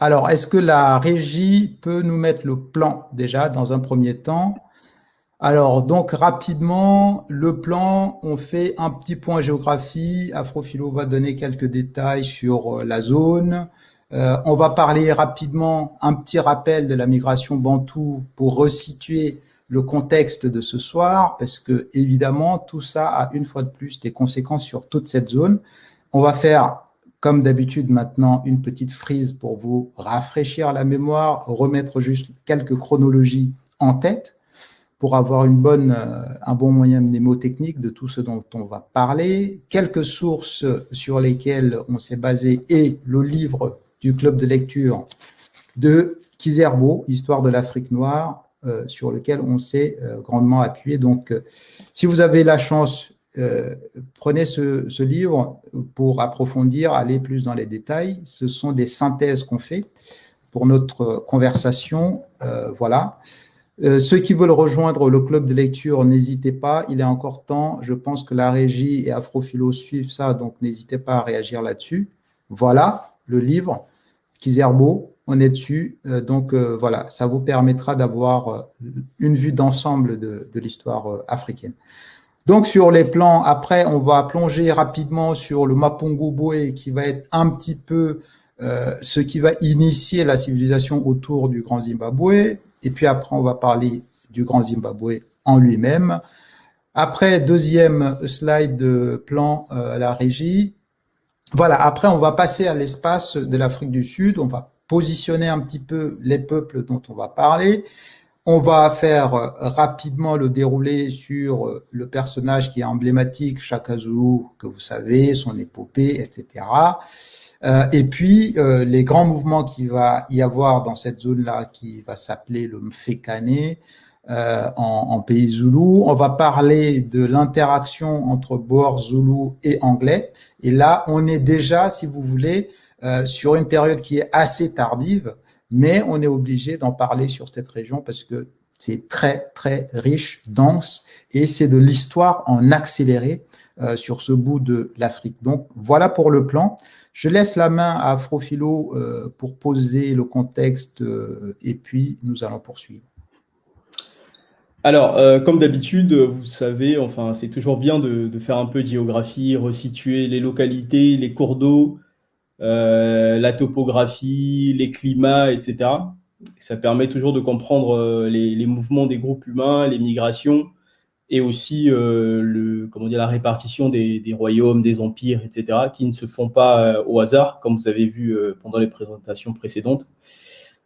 Alors, est-ce que la régie peut nous mettre le plan déjà dans un premier temps? Alors, donc rapidement, le plan, on fait un petit point géographie. Afrophilo va donner quelques détails sur la zone. On va parler rapidement, un petit rappel de la migration bantoue pour resituer le contexte de ce soir, parce que évidemment, tout ça a une fois de plus des conséquences sur toute cette zone. On va faire, comme d'habitude maintenant, une petite frise pour vous rafraîchir la mémoire, remettre juste quelques chronologies en tête pour avoir un bon moyen mnémotechnique de tout ce dont on va parler, quelques sources sur lesquelles on s'est basé et le livre du club de lecture de Kizerbo, Histoire de l'Afrique noire, sur lequel on s'est grandement appuyé. Donc, si vous avez la chance, prenez ce livre pour approfondir, aller plus dans les détails. Ce sont des synthèses qu'on fait pour notre conversation. Voilà. Ceux qui veulent rejoindre le club de lecture, n'hésitez pas, il est encore temps. Je pense que la régie et Afrophilo suivent ça, donc n'hésitez pas à réagir là-dessus. Voilà le livre, Kizerbo, on est dessus. Donc voilà, ça vous permettra d'avoir une vue d'ensemble de l'histoire africaine. Donc sur les plans, après, on va plonger rapidement sur le Mapungu Boé, qui va être un petit peu ce qui va initier la civilisation autour du Grand Zimbabwe. Et puis après, on va parler du Grand Zimbabwe en lui-même. Après, deuxième slide de plan à la régie. Voilà, après, on va passer à l'espace de l'Afrique du Sud. On va positionner un petit peu les peuples dont on va parler. On va faire rapidement le déroulé sur le personnage qui est emblématique, Shaka Zulu, que vous savez, son épopée, etc. Et puis, les grands mouvements qu'il va y avoir dans cette zone-là, qui va s'appeler le Mfekane en pays zoulou. On va parler de l'interaction entre Boer zoulou et anglais. Et là, on est déjà, si vous voulez, sur une période qui est assez tardive, mais on est obligé d'en parler sur cette région parce que c'est très, très riche, dense, et c'est de l'histoire en accéléré sur ce bout de l'Afrique. Donc, voilà pour le plan. Je laisse la main à Afrophilo pour poser le contexte et puis nous allons poursuivre. Alors, comme d'habitude, vous savez, enfin, c'est toujours bien de faire un peu de géographie, resituer les localités, les cours d'eau, la topographie, les climats, etc. Ça permet toujours de comprendre les mouvements des groupes humains, les migrations, et aussi comment dire, la répartition des royaumes, des empires, etc., qui ne se font pas au hasard, comme vous avez vu pendant les présentations précédentes.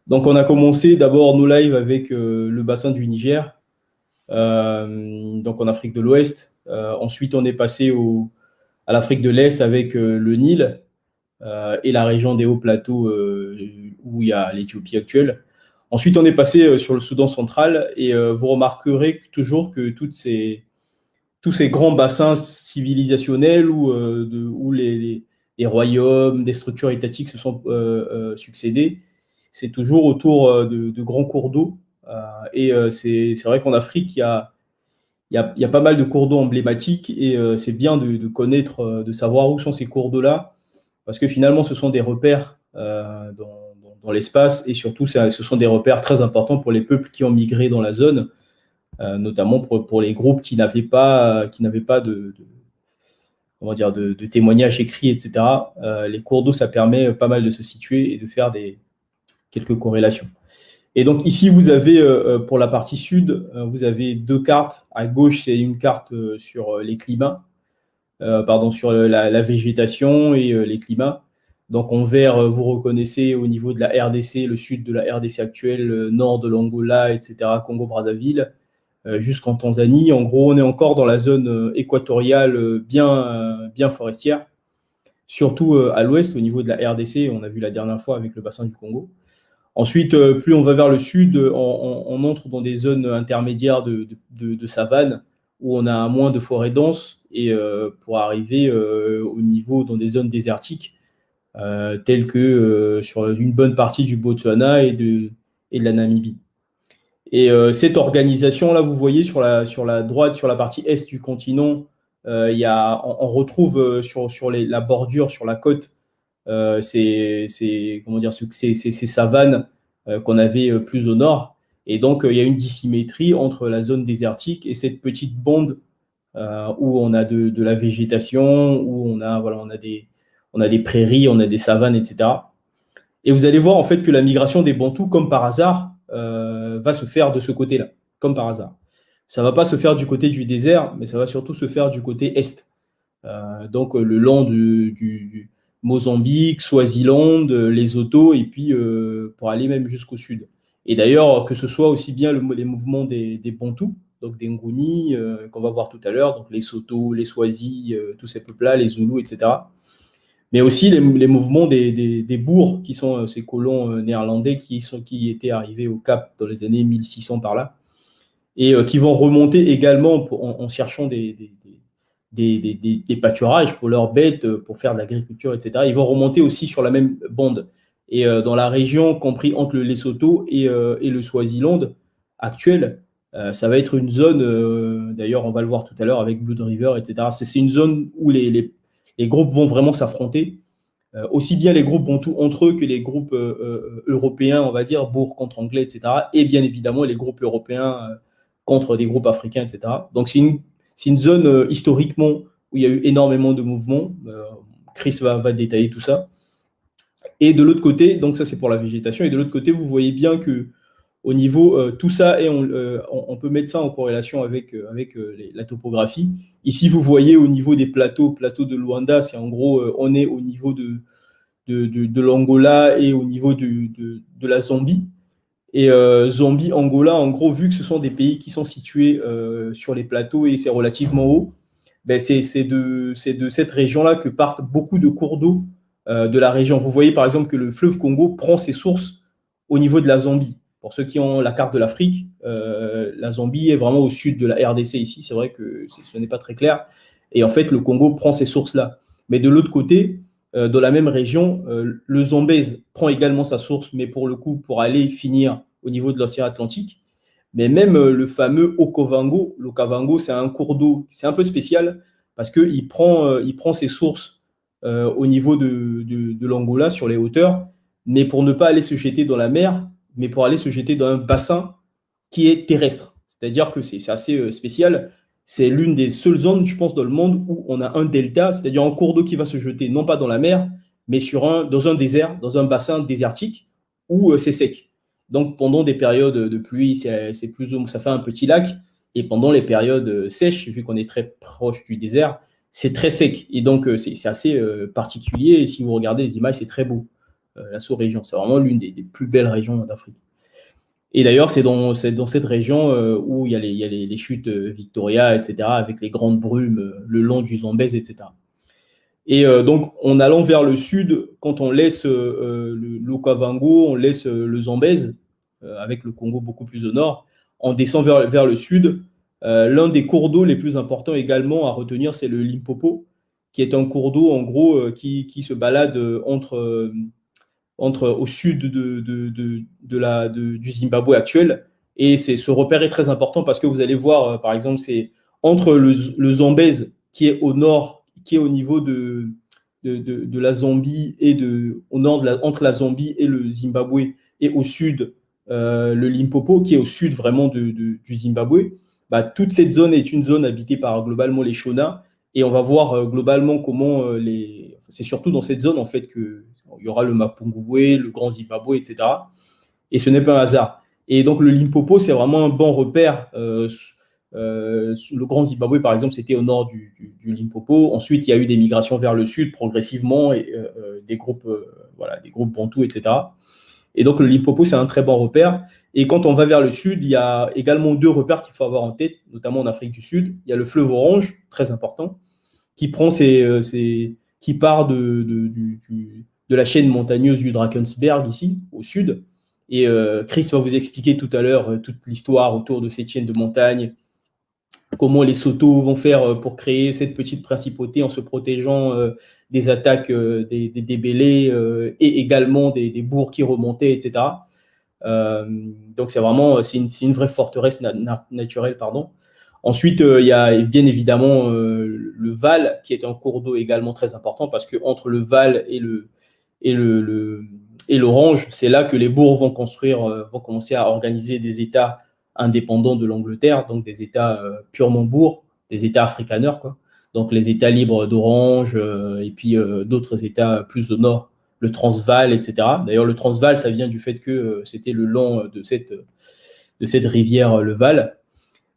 Donc, on a commencé d'abord nos lives avec le bassin du Niger, donc en Afrique de l'Ouest. Ensuite, on est passé à l'Afrique de l'Est avec le Nil et la région des hauts plateaux où il y a l'Éthiopie actuelle. Ensuite, on est passé sur le Soudan central et vous remarquerez toujours que tous ces grands bassins civilisationnels où les royaumes, des structures étatiques se sont succédés, c'est toujours autour de grands cours d'eau. Et c'est vrai qu'en Afrique, il y a pas mal de cours d'eau emblématiques et c'est bien de connaître, de savoir où sont ces cours d'eau-là, parce que finalement, ce sont des repères dans l'espace et surtout, ce sont des repères très importants pour les peuples qui ont migré dans la zone, notamment pour les groupes qui n'avaient pas comment dire, de témoignages écrits, etc. Les cours d'eau, ça permet pas mal de se situer et de faire quelques corrélations. Et donc ici, vous avez, pour la partie sud, vous avez deux cartes. À gauche, c'est une carte sur les climats, sur la végétation et les climats. Donc en vert, vous reconnaissez au niveau de la RDC, le sud de la RDC actuelle, le nord de l'Angola, etc., Congo-Brazzaville, jusqu'en Tanzanie. En gros, on est encore dans la zone équatoriale bien forestière, surtout à l'ouest, au niveau de la RDC, on a vu la dernière fois avec le bassin du Congo. Ensuite, plus on va vers le sud, on entre dans des zones intermédiaires de savane où on a moins de forêts denses et pour arriver au niveau dans des zones désertiques telles que sur une bonne partie du Botswana et de la Namibie. Et cette organisation-là, vous voyez sur la droite, sur la partie est du continent, on retrouve sur la bordure, sur la côte, comment dire, ces savanes qu'on avait plus au nord. Et donc, il y a une dissymétrie entre la zone désertique et cette petite bande où on a de la végétation, où on a des prairies, on a des savanes, etc. Et vous allez voir en fait que la migration des Bantous, comme par hasard, va se faire de ce côté-là, comme par hasard. Ça ne va pas se faire du côté du désert, mais ça va surtout se faire du côté est. Donc le long du Mozambique, Swaziland, Lesotho, et puis pour aller même jusqu'au sud. Et d'ailleurs, que ce soit aussi bien les mouvements des Bantous, donc des Nguni, qu'on va voir tout à l'heure, donc les Soto, les Swazi, tous ces peuples-là, les Zoulous, etc. Mais aussi les mouvements des Boers, qui sont ces colons néerlandais qui étaient arrivés au Cap dans les années 1600 par là, et qui vont remonter également en cherchant des pâturages pour leurs bêtes, pour faire de l'agriculture, etc. Ils vont remonter aussi sur la même bande. Et dans la région compris entre le Lesotho et le Swaziland actuel, ça va être une zone, d'ailleurs on va le voir tout à l'heure avec Blood River, etc. C'est une zone où les groupes vont vraiment s'affronter, aussi bien les groupes bantous entre eux que les groupes européens, on va dire, Boers contre Anglais, etc. Et bien évidemment les groupes européens contre des groupes africains, etc. Donc c'est une zone historiquement où il y a eu énormément de mouvements. Chris va détailler tout ça. Et de l'autre côté, donc ça c'est pour la végétation, et de l'autre côté, vous voyez bien que au niveau tout ça, et on peut mettre ça en corrélation avec la topographie. Ici, vous voyez au niveau des plateaux de Luanda, c'est en gros, on est au niveau de l'Angola et au niveau de la Zambie. Et Zambie, Angola, en gros, vu que ce sont des pays qui sont situés sur les plateaux et c'est relativement haut, ben c'est de cette région-là que partent beaucoup de cours d'eau de la région. Vous voyez par exemple que le fleuve Congo prend ses sources au niveau de la Zambie. Pour ceux qui ont la carte de l'Afrique, la Zambie est vraiment au sud de la RDC ici. C'est vrai que ce n'est pas très clair. Et en fait, le Congo prend ces sources-là. Mais de l'autre côté, dans la même région, le Zambèze prend également sa source, mais pour le coup, pour aller finir au niveau de l'océan Atlantique. Mais même le fameux Okavango, l'Okavango, c'est un cours d'eau, c'est un peu spécial parce qu'il prend ses sources au niveau de l'Angola, sur les hauteurs, mais pour ne pas aller se jeter dans la mer, mais pour aller se jeter dans un bassin qui est terrestre. C'est-à-dire que c'est assez spécial. C'est l'une des seules zones, je pense, dans le monde où on a un delta, c'est-à-dire un cours d'eau qui va se jeter, non pas dans la mer, mais dans un désert, dans un bassin désertique où c'est sec. Donc, pendant des périodes de pluie, ça fait un petit lac. Et pendant les périodes sèches, vu qu'on est très proche du désert, c'est très sec. Et donc, c'est assez particulier. Et si vous regardez les images, c'est très beau, la sous-région. C'est vraiment l'une des plus belles régions d'Afrique. Et d'ailleurs, c'est dans cette région où il y a les chutes Victoria, etc., avec les grandes brumes le long du Zambèze, etc. Et donc, en allant vers le sud, quand on laisse l'Okavango, on laisse le Zambèze, avec le Congo beaucoup plus au nord, on descend vers le sud. L'un des cours d'eau les plus importants également à retenir, c'est le Limpopo, qui est un cours d'eau, en gros, qui se balade au sud du Zimbabwe actuel. Et ce repère est très important parce que vous allez voir, par exemple, c'est entre le Zambèze, qui est au nord, qui est au niveau de la Zambie et au nord entre la Zambie et le Zimbabwe, et au sud, le Limpopo, qui est au sud vraiment du Zimbabwe. Bah, toute cette zone est une zone habitée par globalement les Shona, et on va voir globalement comment c'est surtout dans cette zone en fait que il y aura le Mapungubwe, le Grand Zimbabwe, etc. Et ce n'est pas un hasard. Et donc le Limpopo, c'est vraiment un bon repère. Le Grand Zimbabwe, par exemple, c'était au nord du Limpopo. Ensuite, il y a eu des migrations vers le sud progressivement, et des groupes bantous, etc. Et donc le Limpopo, c'est un très bon repère. Et quand on va vers le sud, il y a également deux repères qu'il faut avoir en tête, notamment en Afrique du Sud. Il y a le fleuve Orange, très important, qui part de la chaîne montagneuse du Drakensberg, ici, au sud. Et Chris va vous expliquer tout à l'heure toute l'histoire autour de cette chaîne de montagne, comment les Soto vont faire pour créer cette petite principauté en se protégeant des attaques des Bélés, et également des Boers qui remontaient, etc. Donc c'est une vraie forteresse naturelle, pardon. Ensuite, il y a bien évidemment le Vaal, qui est un cours d'eau également très important, parce que entre le Vaal et et l'orange, c'est là que les bourgs vont commencer à organiser des États indépendants de l'Angleterre, donc des États purement bourgs, des États afrikaners, quoi. Donc les États libres d'Orange et puis d'autres États plus au nord, le Transvaal, etc. D'ailleurs, le Transvaal, ça vient du fait que c'était le long de cette rivière, le Vaal.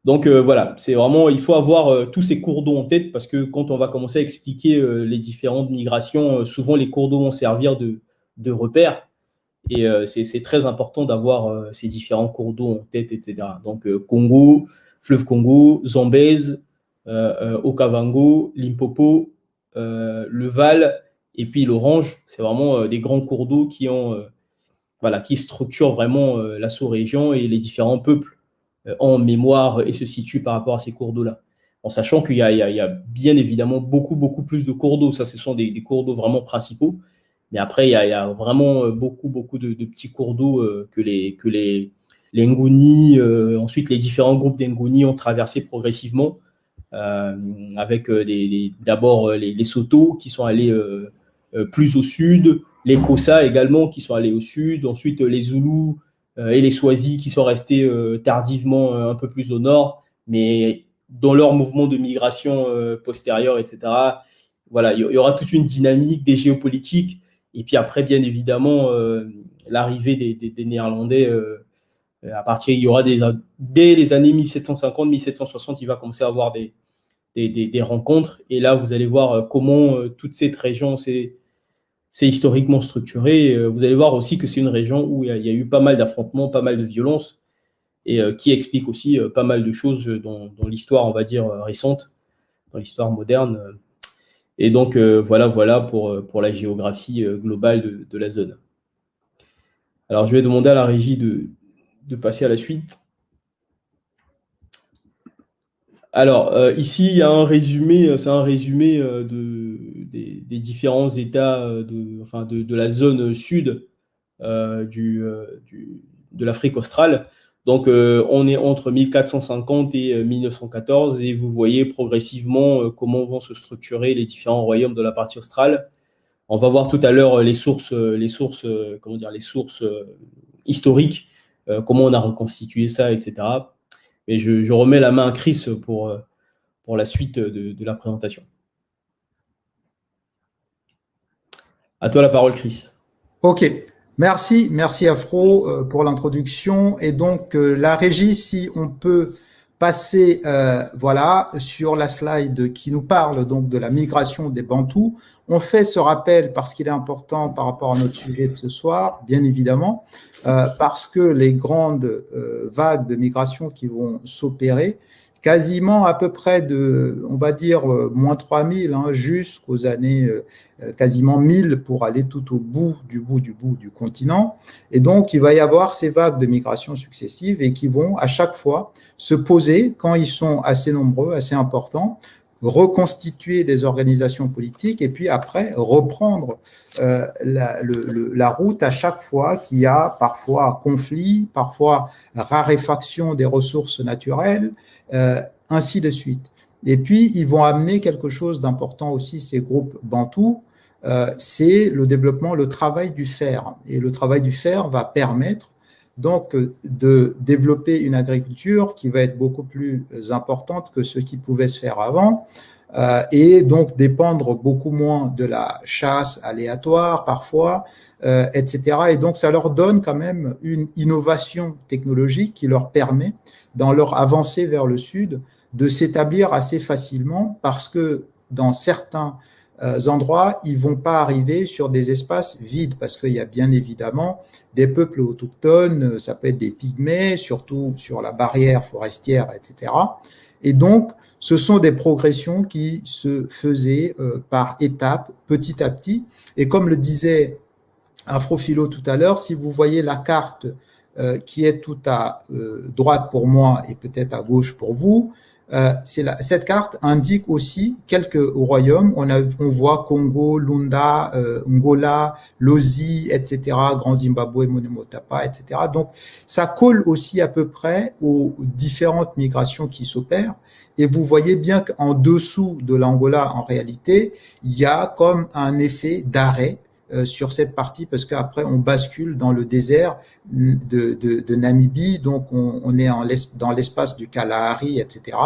Donc voilà, c'est vraiment, il faut avoir tous ces cours d'eau en tête parce que quand on va commencer à expliquer les différentes migrations, souvent les cours d'eau vont servir de repère. Et c'est très important d'avoir ces différents cours d'eau en tête, etc. Donc Congo, fleuve Congo, Zambèze, Okavango, Limpopo, le Vaal et puis l'Orange. C'est vraiment des grands cours d'eau qui structurent vraiment la sous-région et les différents peuples en mémoire et se situent par rapport à ces cours d'eau-là. En sachant qu'il y a bien évidemment beaucoup, beaucoup plus de cours d'eau. Ça, ce sont des cours d'eau vraiment principaux. Mais après, il y a vraiment beaucoup, beaucoup de petits cours d'eau que les Nguni, ensuite les différents groupes d'Nguni ont traversé progressivement, avec d'abord les Soto qui sont allés plus au sud, les Kossa également qui sont allés au sud, ensuite les Zoulous et les Swazi qui sont restés tardivement un peu plus au nord, mais dans leur mouvement de migration postérieur, etc. Voilà, il y aura toute une dynamique des géopolitiques. Et puis après, bien évidemment, l'arrivée des Néerlandais, à partir, il y aura dès les années 1750, 1760, il va commencer à avoir des rencontres. Et là, vous allez voir comment toute cette région c'est historiquement structuré. Vous allez voir aussi que c'est une région où il y a eu pas mal d'affrontements, pas mal de violences, et qui explique aussi pas mal de choses dans l'histoire, on va dire, récente, dans l'histoire moderne. Et donc, voilà pour la géographie globale de la zone. Alors, je vais demander à la régie de passer à la suite. Alors, ici, il y a un résumé, c'est un résumé des différents États de la zone sud de l'Afrique australe. Donc, on est entre 1450 et 1914 et vous voyez progressivement comment vont se structurer les différents royaumes de la partie australe. On va voir tout à l'heure les sources historiques, comment on a reconstitué ça, etc. Mais je remets la main à Chris pour la suite de la présentation. À toi la parole, Chris. Ok. Merci Afro pour l'introduction. Et donc la régie, si on peut passer sur la slide qui nous parle donc de la migration des Bantous. On fait ce rappel parce qu'il est important par rapport à notre sujet de ce soir, bien évidemment, parce que les grandes vagues de migration qui vont s'opérer, quasiment à peu près on va dire, moins 3000 jusqu'aux années quasiment 1000 pour aller tout au bout du continent. Et donc, il va y avoir ces vagues de migration successives et qui vont à chaque fois se poser quand ils sont assez nombreux, assez importants, reconstituer des organisations politiques et puis après reprendre la route à chaque fois qu'il y a parfois conflit, parfois raréfaction des ressources naturelles, ainsi de suite. Et puis, ils vont amener quelque chose d'important aussi, ces groupes bantous, c'est le développement, le travail du fer. Et le travail du fer va permettre donc de développer une agriculture qui va être beaucoup plus importante que ce qui pouvait se faire avant, et donc dépendre beaucoup moins de la chasse aléatoire parfois, etc. Et donc ça leur donne quand même une innovation technologique qui leur permet, dans leur avancée vers le sud, de s'établir assez facilement parce que dans certains endroits, ils vont pas arriver sur des espaces vides parce qu'il y a bien évidemment des peuples autochtones, ça peut être des pygmées, surtout sur la barrière forestière, etc. Et donc, ce sont des progressions qui se faisaient par étapes, petit à petit. Et comme le disait Afrophilo tout à l'heure, si vous voyez la carte qui est tout à droite pour moi et peut-être à gauche pour vous, cette carte indique aussi quelques royaumes. On voit Congo, Lunda, Angola, Lozi, etc., Grand Zimbabwe, Monomotapa, etc. Donc, ça colle aussi à peu près aux différentes migrations qui s'opèrent. Et vous voyez bien qu'en dessous de l'Angola, en réalité, il y a comme un effet d'arrêt sur cette partie parce qu'après on bascule dans le désert de Namibie, donc on est dans l'espace du Kalahari, etc.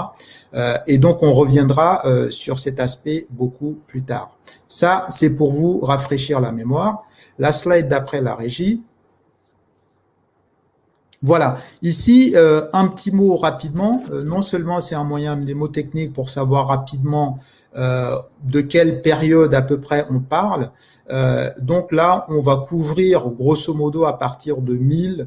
Et donc on reviendra sur cet aspect beaucoup plus tard. Ça, c'est pour vous rafraîchir la mémoire. La slide d'après, la régie. Voilà, ici, un petit mot rapidement. Non seulement c'est un moyen mnémotechnique pour savoir rapidement de quelle période à peu près on parle. Donc là, on va couvrir grosso modo à partir de 1000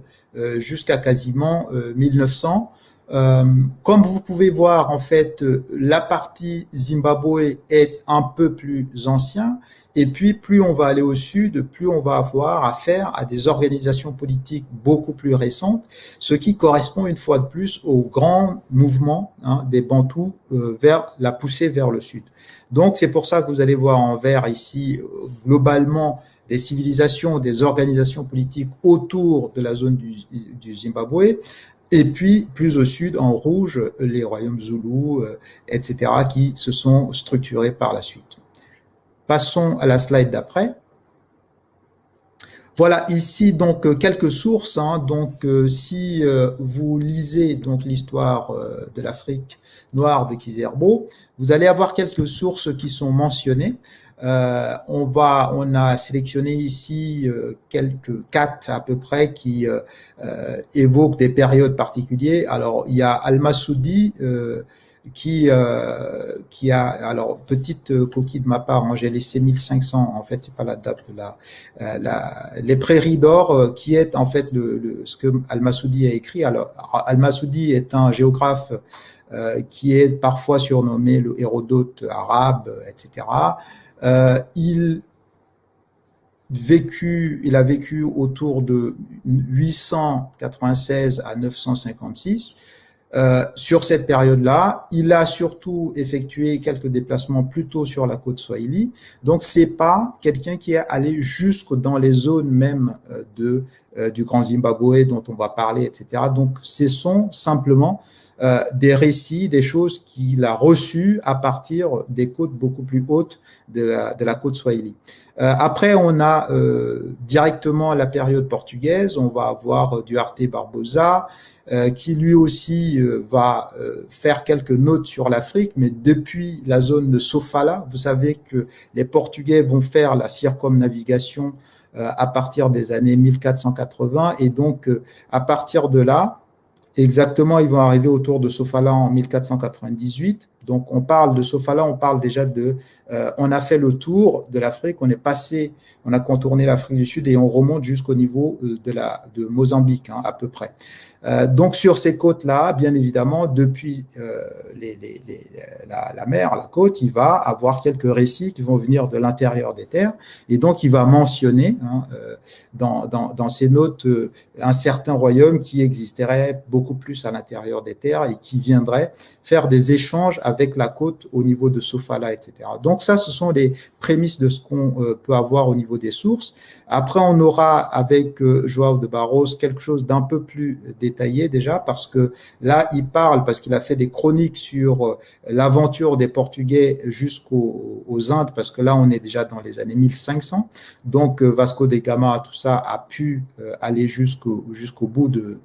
jusqu'à quasiment 1900. Comme vous pouvez voir, en fait, la partie Zimbabwe est un peu plus ancien. Et puis, plus on va aller au sud, plus on va avoir affaire à des organisations politiques beaucoup plus récentes, ce qui correspond une fois de plus au grand mouvement des Bantous vers la poussée vers le sud. Donc, c'est pour ça que vous allez voir en vert ici, globalement, des civilisations, des organisations politiques autour de la zone du Zimbabwe. Et puis, plus au sud, en rouge, les royaumes zoulous, etc., qui se sont structurés par la suite. Passons à la slide d'après. Voilà, ici, donc, quelques sources. Donc, si vous lisez donc l'histoire de l'Afrique noire de Kizerbo, vous allez avoir quelques sources qui sont mentionnées. On a sélectionné ici quatre à peu près qui évoquent des périodes particulières. Alors, il y a Al-Massoudi qui a, alors petite coquille de ma part, j'ai laissé 1500, en fait c'est pas la date de les prairies d'or, qui est en fait ce que Al-Massoudi a écrit. Alors Al-Massoudi est un géographe qui est parfois surnommé le Hérodote arabe, etc. Il a vécu autour de 896 à 956. Sur cette période-là, il a surtout effectué quelques déplacements plutôt sur la côte Swahili. Donc, c'est pas quelqu'un qui est allé jusque dans les zones même du Grand Zimbabwe dont on va parler, etc. Donc, ce sont simplement des récits, des choses qu'il a reçues à partir des côtes beaucoup plus hautes de la côte Swahili. Après, on a directement la période portugaise. On va avoir Duarte Barbosa, qui lui aussi va faire quelques notes sur l'Afrique, mais depuis la zone de Sofala. Vous savez que les Portugais vont faire la circumnavigation à partir des années 1480, et donc à partir de là, exactement, ils vont arriver autour de Sofala en 1498. Donc, on parle de Sofala, on parle déjà on a fait le tour de l'Afrique, on a contourné l'Afrique du Sud et on remonte jusqu'au niveau de Mozambique, à peu près. Donc, sur ces côtes-là, bien évidemment, depuis la mer, la côte, il va avoir quelques récits qui vont venir de l'intérieur des terres. Et donc, il va mentionner dans ses notes un certain royaume qui existerait beaucoup plus à l'intérieur des terres et qui viendrait faire des échanges avec la côte au niveau de Sofala, etc. Donc, ça, ce sont les prémices de ce qu'on peut avoir au niveau des sources. Après, on aura avec João de Barros quelque chose d'un peu plus détaillé déjà, parce que là, il parle, parce qu'il a fait des chroniques sur l'aventure des Portugais jusqu'aux Indes, parce que là, on est déjà dans les années 1500. Donc, Vasco de Gama, tout ça, a pu aller jusqu'au bout de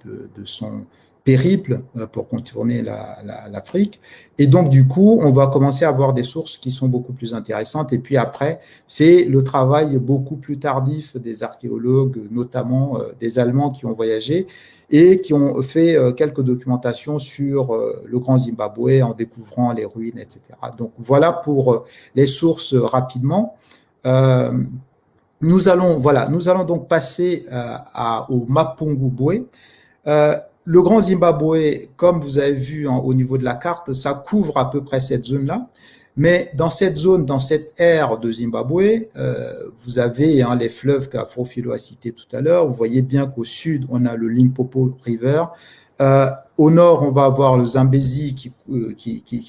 son périple pour contourner l'Afrique. Et donc, du coup, on va commencer à avoir des sources qui sont beaucoup plus intéressantes. Et puis après, c'est le travail beaucoup plus tardif des archéologues, notamment des Allemands qui ont voyagé et qui ont fait quelques documentations sur le Grand Zimbabwe en découvrant les ruines, etc. Donc, voilà pour les sources rapidement. Nous allons donc passer au Mapungubwe. Le Grand Zimbabwe, comme vous avez vu au niveau de la carte, ça couvre à peu près cette zone-là. Mais dans cette zone, dans cette ère de Zimbabwe, vous avez les fleuves qu'Afrofilo a cités tout à l'heure. Vous voyez bien qu'au sud, on a le Limpopo River. Au nord, on va avoir le Zambezi qui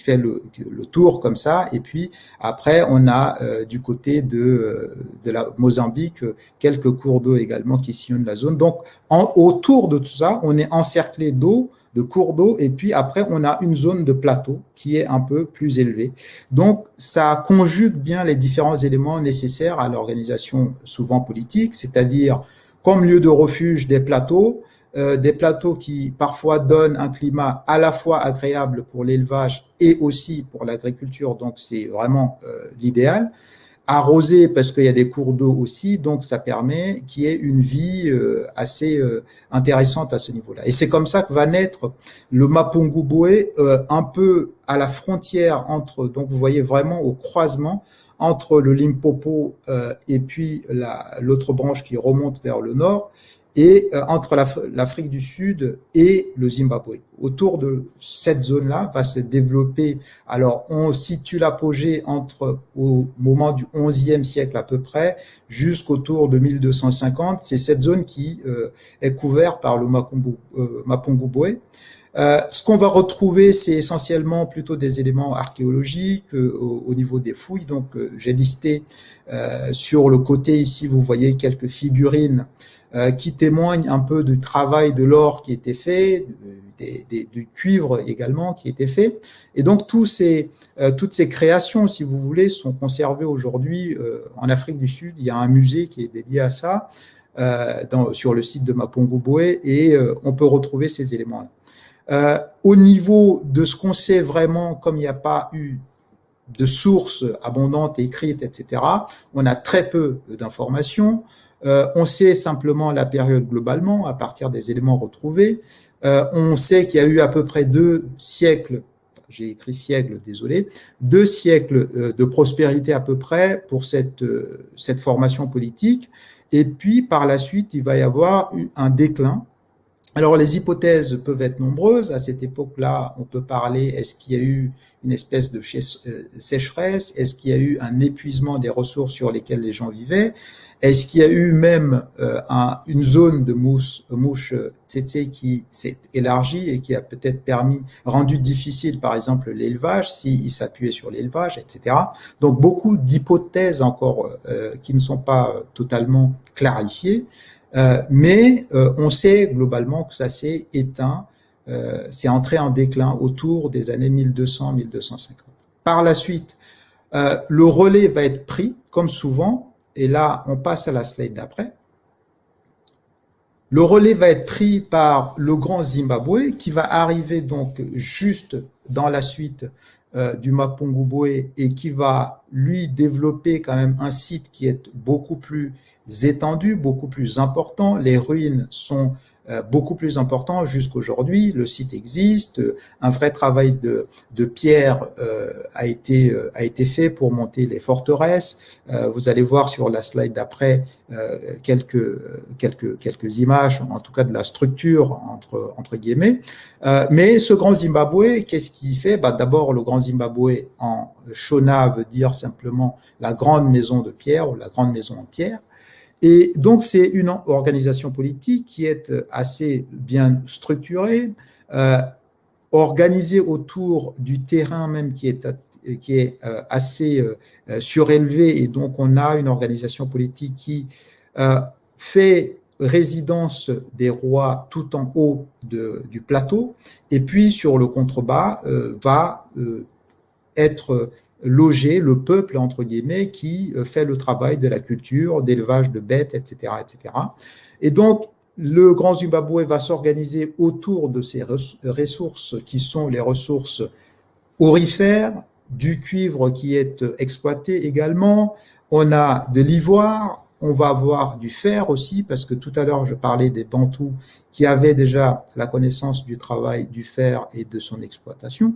fait le tour comme ça. Et puis après, on a du côté de la Mozambique quelques cours d'eau également qui sillonnent la zone. Donc, autour de tout ça, on est encerclé d'eau de cours d'eau, et puis après, on a une zone de plateau qui est un peu plus élevée. Donc, ça conjugue bien les différents éléments nécessaires à l'organisation souvent politique, c'est-à-dire comme lieu de refuge des plateaux qui parfois donnent un climat à la fois agréable pour l'élevage et aussi pour l'agriculture, donc c'est vraiment l'idéal. Arrosé parce qu'il y a des cours d'eau aussi, donc ça permet qu'il y ait une vie assez intéressante à ce niveau-là. Et c'est comme ça que va naître le Mapungubwe, un peu à la frontière entre, donc vous voyez vraiment au croisement entre le Limpopo et puis l'autre branche qui remonte vers le nord, et entre l'Afrique du Sud et le Zimbabwe. Autour de cette zone-là va se développer, alors on situe l'apogée au moment du XIe siècle à peu près, jusqu'autour de 1250, c'est cette zone qui est couverte par le Mapungubwe. Ce qu'on va retrouver, c'est essentiellement plutôt des éléments archéologiques au niveau des fouilles. Donc, j'ai listé sur le côté ici, vous voyez quelques figurines qui témoignent un peu du travail de l'or qui était fait, du cuivre également qui était fait. Et donc, toutes ces créations, si vous voulez, sont conservées aujourd'hui en Afrique du Sud. Il y a un musée qui est dédié à ça sur le site de Mapungubwe et on peut retrouver ces éléments-là. Au niveau de ce qu'on sait vraiment, comme il n'y a pas eu de sources abondantes écrites, etc., on a très peu d'informations. On sait simplement la période globalement à partir des éléments retrouvés. On sait qu'il y a eu à peu près 2 siècles, j'ai écrit siècle, désolé, 2 siècles de prospérité à peu près pour cette formation politique. Et puis, par la suite, il va y avoir un déclin. Alors, les hypothèses peuvent être nombreuses. À cette époque-là, on peut parler, est-ce qu'il y a eu une espèce de sécheresse? Est-ce qu'il y a eu un épuisement des ressources sur lesquelles les gens vivaient? Est-ce qu'il y a eu même une zone de mouche tsetse qui s'est élargie et qui a peut-être rendu difficile, par exemple, l'élevage, s'il s'appuyait sur l'élevage, etc. Donc, beaucoup d'hypothèses encore qui ne sont pas totalement clarifiées. Mais on sait globalement que ça s'est éteint, c'est entré en déclin autour des années 1200-1250. Par la suite, le relais va être pris, comme souvent, et là on passe à la slide d'après. Le relais va être pris par le grand Zimbabwe qui va arriver donc juste dans la suite du Mapungubwe et qui va lui développer quand même un site qui est beaucoup plus étendu, beaucoup plus important. Les ruines sont beaucoup plus importantes jusqu'aujourd'hui. Le site existe. Un vrai travail de pierre a été fait pour monter les forteresses. Vous allez voir sur la slide d'après quelques images, en tout cas de la structure entre guillemets. Mais ce grand Zimbabwe, qu'est-ce qu'il fait? D'abord, le grand Zimbabwe en Shona veut dire simplement la grande maison de pierre ou la grande maison en pierre. Et donc, c'est une organisation politique qui est assez bien structurée, organisée autour du terrain même qui est assez surélevé. Et donc, on a une organisation politique qui fait résidence des rois tout en haut du plateau. Et puis, sur le contrebas, va être loger le peuple, entre guillemets, qui fait le travail de la culture, d'élevage de bêtes, etc., etc. Et donc, le Grand Zimbabwe va s'organiser autour de ces ressources qui sont les ressources aurifères, du cuivre qui est exploité également, on a de l'ivoire, on va avoir du fer aussi, parce que tout à l'heure, je parlais des Bantous qui avaient déjà la connaissance du travail du fer et de son exploitation.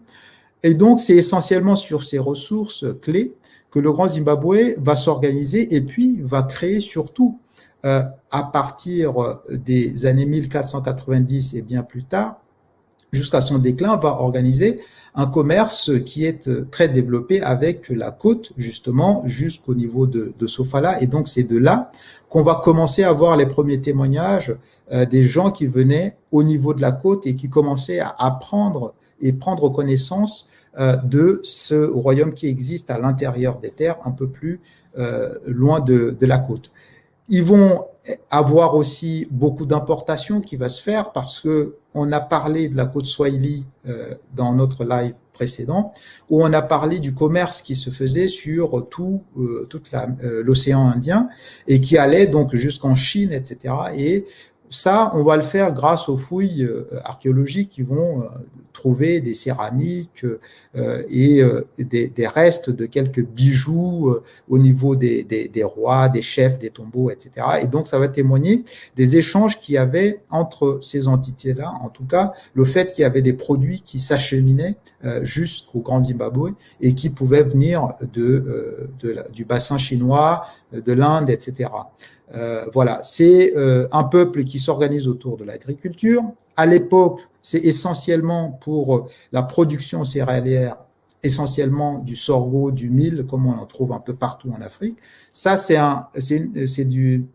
Et donc, c'est essentiellement sur ces ressources clés que le Grand Zimbabwe va s'organiser et puis va créer surtout, à partir des années 1490 et bien plus tard, jusqu'à son déclin, va organiser un commerce qui est très développé avec la côte, justement, jusqu'au niveau de Sofala. Et donc, c'est de là qu'on va commencer à voir les premiers témoignages des gens qui venaient au niveau de la côte et qui commençaient à apprendre et prendre connaissance de ce royaume qui existe à l'intérieur des terres, un peu plus loin de la côte. Ils vont avoir aussi beaucoup d'importations qui va se faire parce que on a parlé de la côte Swahili dans notre live précédent, où on a parlé du commerce qui se faisait sur toute l'océan Indien et qui allait donc jusqu'en Chine, etc. Et ça, on va le faire grâce aux fouilles archéologiques qui vont trouver des céramiques et des restes de quelques bijoux au niveau des rois, des chefs, des tombeaux, etc. Et donc, ça va témoigner des échanges qu'il y avait entre ces entités-là. En tout cas, le fait qu'il y avait des produits qui s'acheminaient jusqu'au Grand Zimbabwe et qui pouvaient venir du bassin chinois, de l'Inde, etc. Voilà, c'est un peuple qui s'organise autour de l'agriculture. À l'époque, c'est essentiellement pour la production céréalière, essentiellement du sorgho, du mil, comme on en trouve un peu partout en Afrique. Ça, c'est du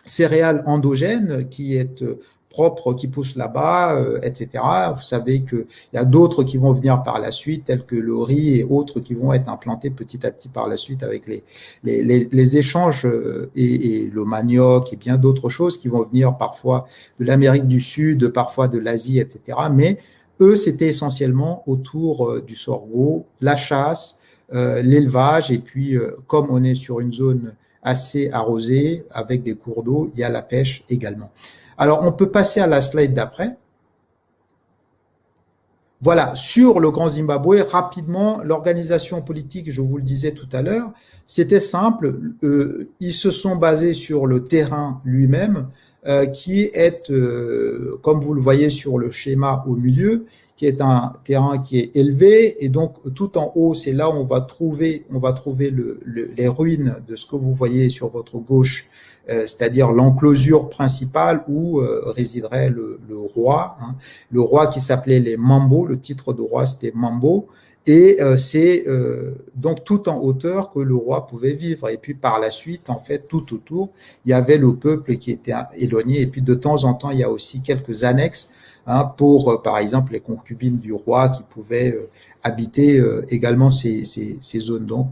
céréale endogène qui est propre, qui pousse là-bas, etc. Vous savez qu'il y a d'autres qui vont venir par la suite, tels que le riz et autres qui vont être implantés petit à petit par la suite avec les échanges et le manioc et bien d'autres choses qui vont venir parfois de l'Amérique du Sud, parfois de l'Asie, etc. Mais eux, c'était essentiellement autour du sorgho, la chasse, l'élevage, et puis comme on est sur une zone assez arrosée avec des cours d'eau, il y a la pêche également. Alors, on peut passer à la slide d'après. Voilà, sur le Grand Zimbabwe, rapidement, l'organisation politique, je vous le disais tout à l'heure, c'était simple. Ils se sont basés sur le terrain lui-même, qui est, comme vous le voyez sur le schéma au milieu, qui est un terrain qui est élevé, et donc tout en haut, c'est là où on va trouver les ruines de ce que vous voyez sur votre gauche, c'est-à-dire l'enclosure principale où résiderait le roi, hein, le roi qui s'appelait les Mambo, le titre de roi c'était Mambo, et c'est donc tout en hauteur que le roi pouvait vivre. Et puis par la suite, en fait, tout autour, il y avait le peuple qui était éloigné, et puis de temps en temps, il y a aussi quelques annexes, hein, pour, par exemple, les concubines du roi qui pouvaient habiter également ces zones. Donc,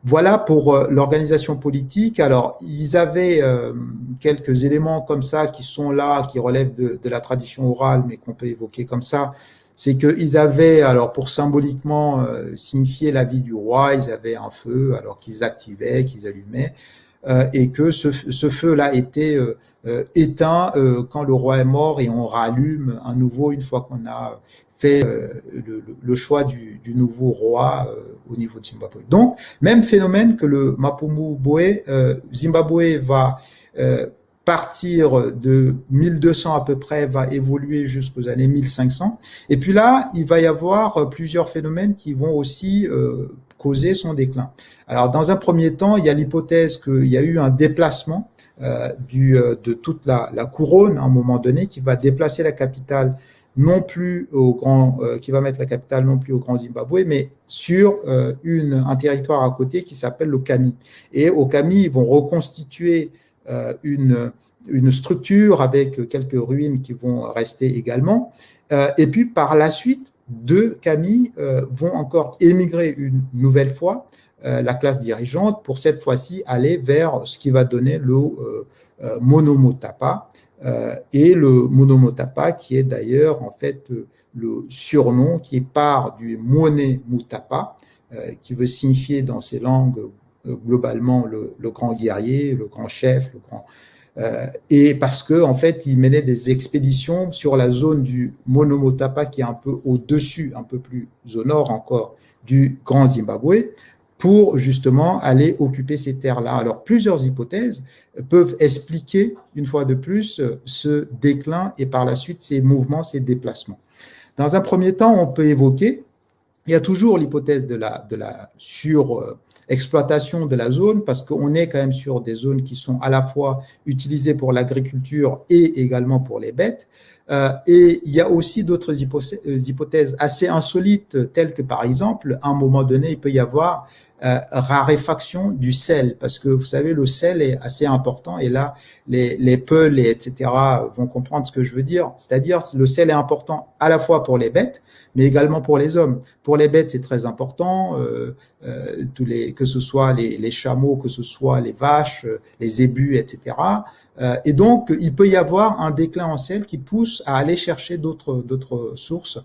voilà pour l'organisation politique. Alors, ils avaient quelques éléments comme ça qui sont là, qui relèvent de la tradition orale, mais qu'on peut évoquer comme ça. C'est qu'ils avaient, alors pour symboliquement signifier la vie du roi, ils avaient un feu, alors qu'ils activaient, qu'ils allumaient, et que ce feu-là était éteint quand le roi est mort, et on rallume un nouveau une fois qu'on a fait le choix du nouveau roi au niveau de Zimbabwe. Donc, même phénomène que le Mapungubwe. Zimbabwe va partir de 1200 à peu près, va évoluer jusqu'aux années 1500. Et puis là, il va y avoir plusieurs phénomènes qui vont aussi causer son déclin. Alors, dans un premier temps, il y a l'hypothèse qu'il y a eu un déplacement de toute la couronne à un moment donné, qui va déplacer la capitale non plus qui va mettre la capitale non plus au Grand Zimbabwe, mais sur un territoire à côté qui s'appelle le Kami. Et au Kami, ils vont reconstituer une structure avec quelques ruines qui vont rester également. Et puis par la suite, de Kami vont encore émigrer une nouvelle fois, la classe dirigeante, pour cette fois-ci aller vers ce qui va donner le Monomotapa. Et le Monomotapa, qui est d'ailleurs en fait le surnom qui part du Mone Mutapa, qui veut signifier dans ces langues globalement le grand guerrier, le grand chef, le grand. Et parce que en fait, il menait des expéditions sur la zone du Monomotapa, qui est un peu au-dessus, un peu plus au nord encore du Grand Zimbabwe, pour justement aller occuper ces terres-là. Alors, plusieurs hypothèses peuvent expliquer, une fois de plus, ce déclin et par la suite ces mouvements, ces déplacements. Dans un premier temps, on peut évoquer, il y a toujours l'hypothèse de la surexploitation de la zone, parce qu'on est quand même sur des zones qui sont à la fois utilisées pour l'agriculture et également pour les bêtes. Et il y a aussi d'autres hypothèses assez insolites, telles que par exemple, à un moment donné, il peut y avoir raréfaction du sel, parce que vous savez, le sel est assez important, et là, les Peuls, etc. vont comprendre ce que je veux dire. C'est-à-dire, le sel est important à la fois pour les bêtes, mais également pour les hommes. Pour les bêtes, c'est très important, que ce soit les chameaux, que ce soit les vaches, les zébus, etc. Et donc, il peut y avoir un déclin en sel qui pousse à aller chercher d'autres sources.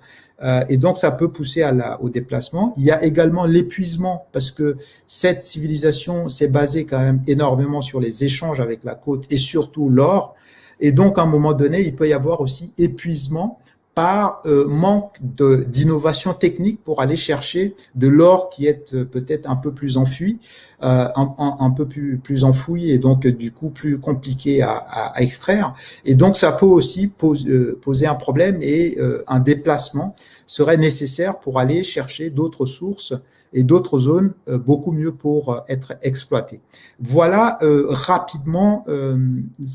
Et donc, ça peut pousser au déplacement. Il y a également l'épuisement, parce que cette civilisation s'est basée quand même énormément sur les échanges avec la côte et surtout l'or. Et donc, à un moment donné, il peut y avoir aussi épuisement par manque d'innovation technique pour aller chercher de l'or qui est peut-être un peu plus enfui, un peu plus enfoui, et donc du coup plus compliqué à extraire. Et donc ça peut aussi poser un problème, et un déplacement serait nécessaire pour aller chercher d'autres sources et d'autres zones beaucoup mieux pour être exploitées. Voilà rapidement